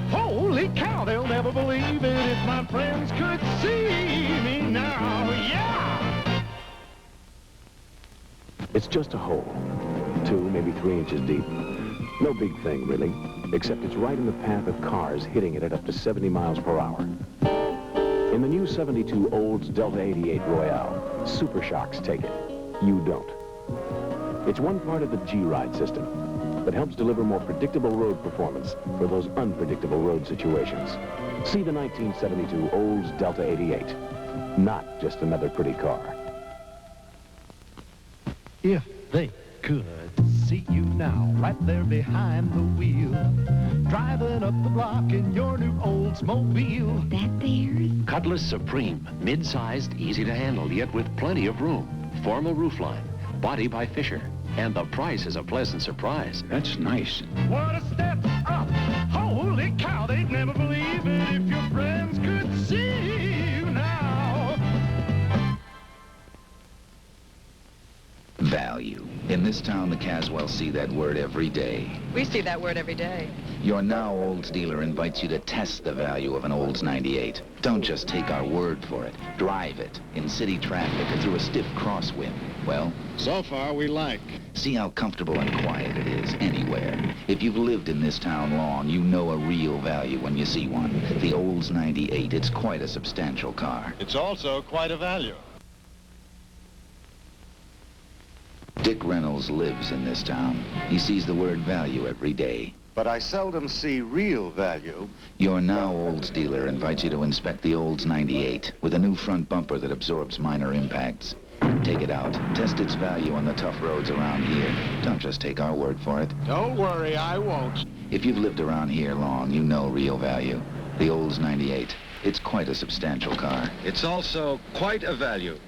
Holy cow, they'll never believe it if my friends could see me now. Yeah! It's just a hole, 2, maybe 3 inches deep. No big thing, really, except it's right in the path of cars hitting it at up to 70 miles per hour. In the new 72 Olds Delta 88 Royale, Super Shocks take it. You don't. It's one part of the G-Ride system that helps deliver more predictable road performance for those unpredictable road situations. See the 1972 Olds Delta 88. Not just another pretty car. If they could see you now, right there behind the wheel, driving up the block in your new Oldsmobile. That there's Cutlass Supreme, mid-sized, easy to handle, yet with plenty of room. Formal roofline, body by Fisher. And the price is a pleasant surprise. That's nice. What a step up! Holy cow, they'd never believe it if your friends could see you now. Value. In this town, the Caswells see that word every day. We see that word every day. Your now Olds dealer invites you to test the value of an Olds 98. Don't just take our word for it. Drive it in city traffic or through a stiff crosswind. Well, so far we like. See how comfortable and quiet it is anywhere. If you've lived in this town long, you know a real value when you see one. The Olds 98, it's quite a substantial car. It's also quite a value. Dick Reynolds lives in this town. He sees the word value every day. But I seldom see real value. Your now Olds dealer invites you to inspect the Olds 98 with a new front bumper that absorbs minor impacts. Take it out. Test its value on the tough roads around here. Don't just take our word for it. Don't worry, I won't. If you've lived around here long, you know real value. The Olds 98. It's quite a substantial car. It's also quite a value.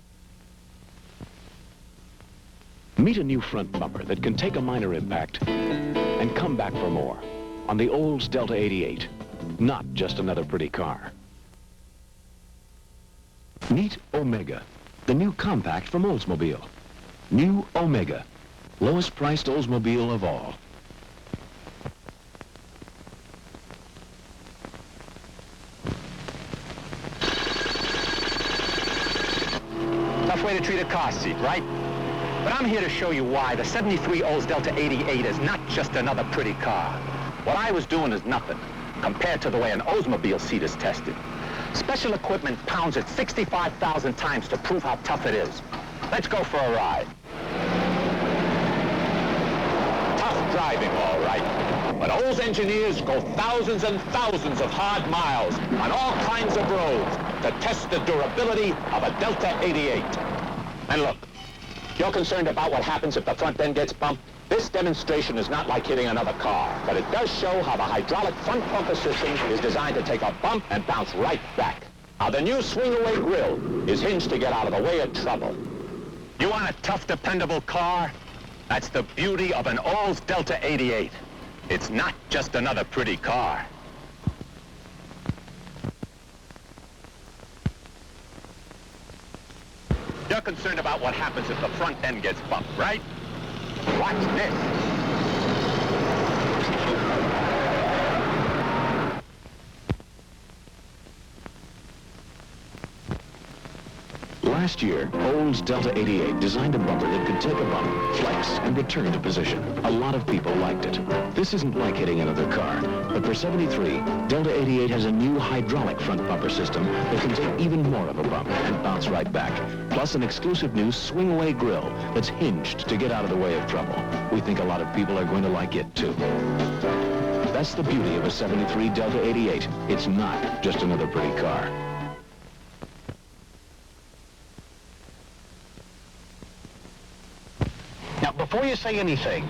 Meet a new front bumper that can take a minor impact and come back for more on the Olds Delta 88. Not just another pretty car. Meet Omega, the new compact from Oldsmobile. New Omega, lowest priced Oldsmobile of all. Tough way to treat a car seat, right? But I'm here to show you why the 73 Olds Delta 88 is not just another pretty car. What I was doing is nothing compared to the way an Oldsmobile seat is tested. Special equipment pounds it 65,000 times to prove how tough it is. Let's go for a ride. Tough driving, all right. But Olds engineers go thousands and thousands of hard miles on all kinds of roads to test the durability of a Delta 88. And look, you're concerned about what happens if the front end gets bumped? This demonstration is not like hitting another car, but it does show how the hydraulic front bumper system is designed to take a bump and bounce right back. Now, the new swing-away grille is hinged to get out of the way of trouble. You want a tough, dependable car? That's the beauty of an Olds Delta 88. It's not just another pretty car. You're concerned about what happens if the front end gets bumped, right? Watch this. Last year, Olds Delta 88 designed a bumper that could take a bump, flex, and return to position. A lot of people liked it. This isn't like hitting another car, but for 73, Delta 88 has a new hydraulic front bumper system that can take even more of a bump and bounce right back, plus an exclusive new swing-away grille that's hinged to get out of the way of trouble. We think a lot of people are going to like it, too. That's the beauty of a 73 Delta 88. It's not just another pretty car. Now, before you say anything,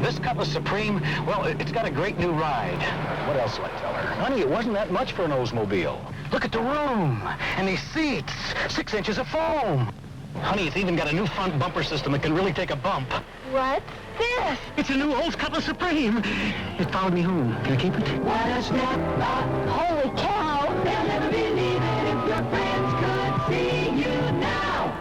this Cutlass Supreme, well, it's got a great new ride. What else will I tell her? Honey, it wasn't that much for an Oldsmobile. Look at the room and these seats, 6 inches of foam. Honey, it's even got a new front bumper system that can really take a bump. What's this? It's a new Olds Cutlass Supreme. It followed me home. Can I keep it? What a step up. Holy cow. They'll never believe it if your friends could see you now.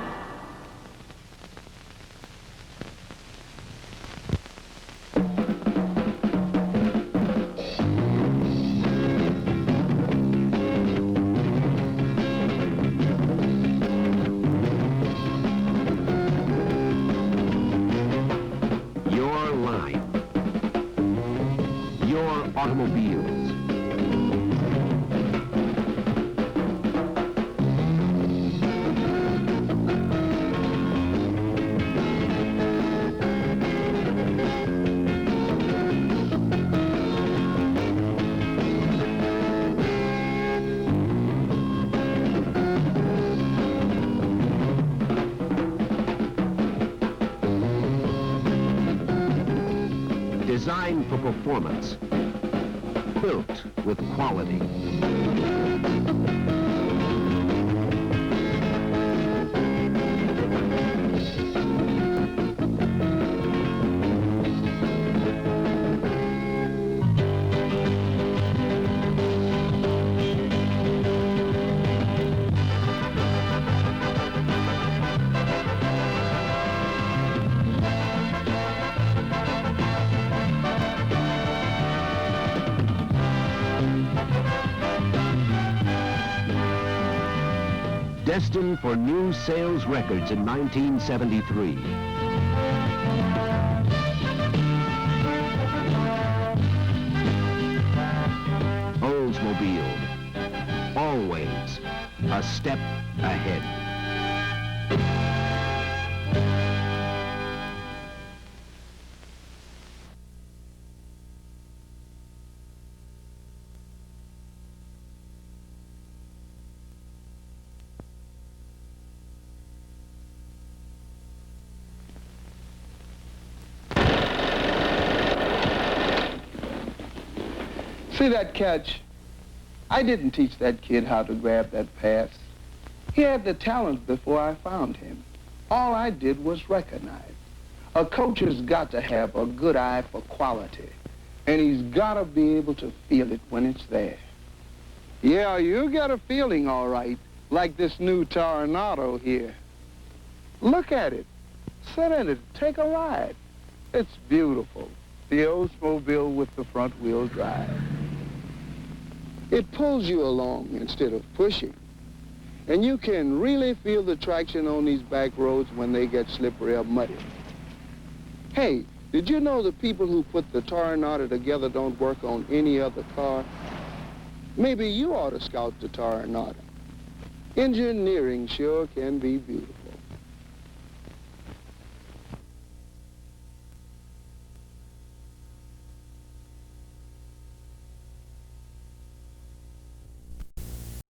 Automobiles. Designed for performance. Built with quality. destined for new sales records in 1973. Oldsmobile, always a step ahead. See that catch? I didn't teach that kid how to grab that pass. He had the talent before I found him. All I did was recognize. A coach has got to have a good eye for quality, and he's got to be able to feel it when it's there. Yeah, you got a feeling all right, like this new Tornado here. Look at it. Sit in it. Take a ride. It's beautiful. The Oldsmobile with the front wheel drive. It pulls you along instead of pushing. And you can really feel the traction on these back roads when they get slippery or muddy. Hey, did you know the people who put the Tornado together don't work on any other car? Maybe you ought to scout the Tornado. Engineering sure can be beautiful.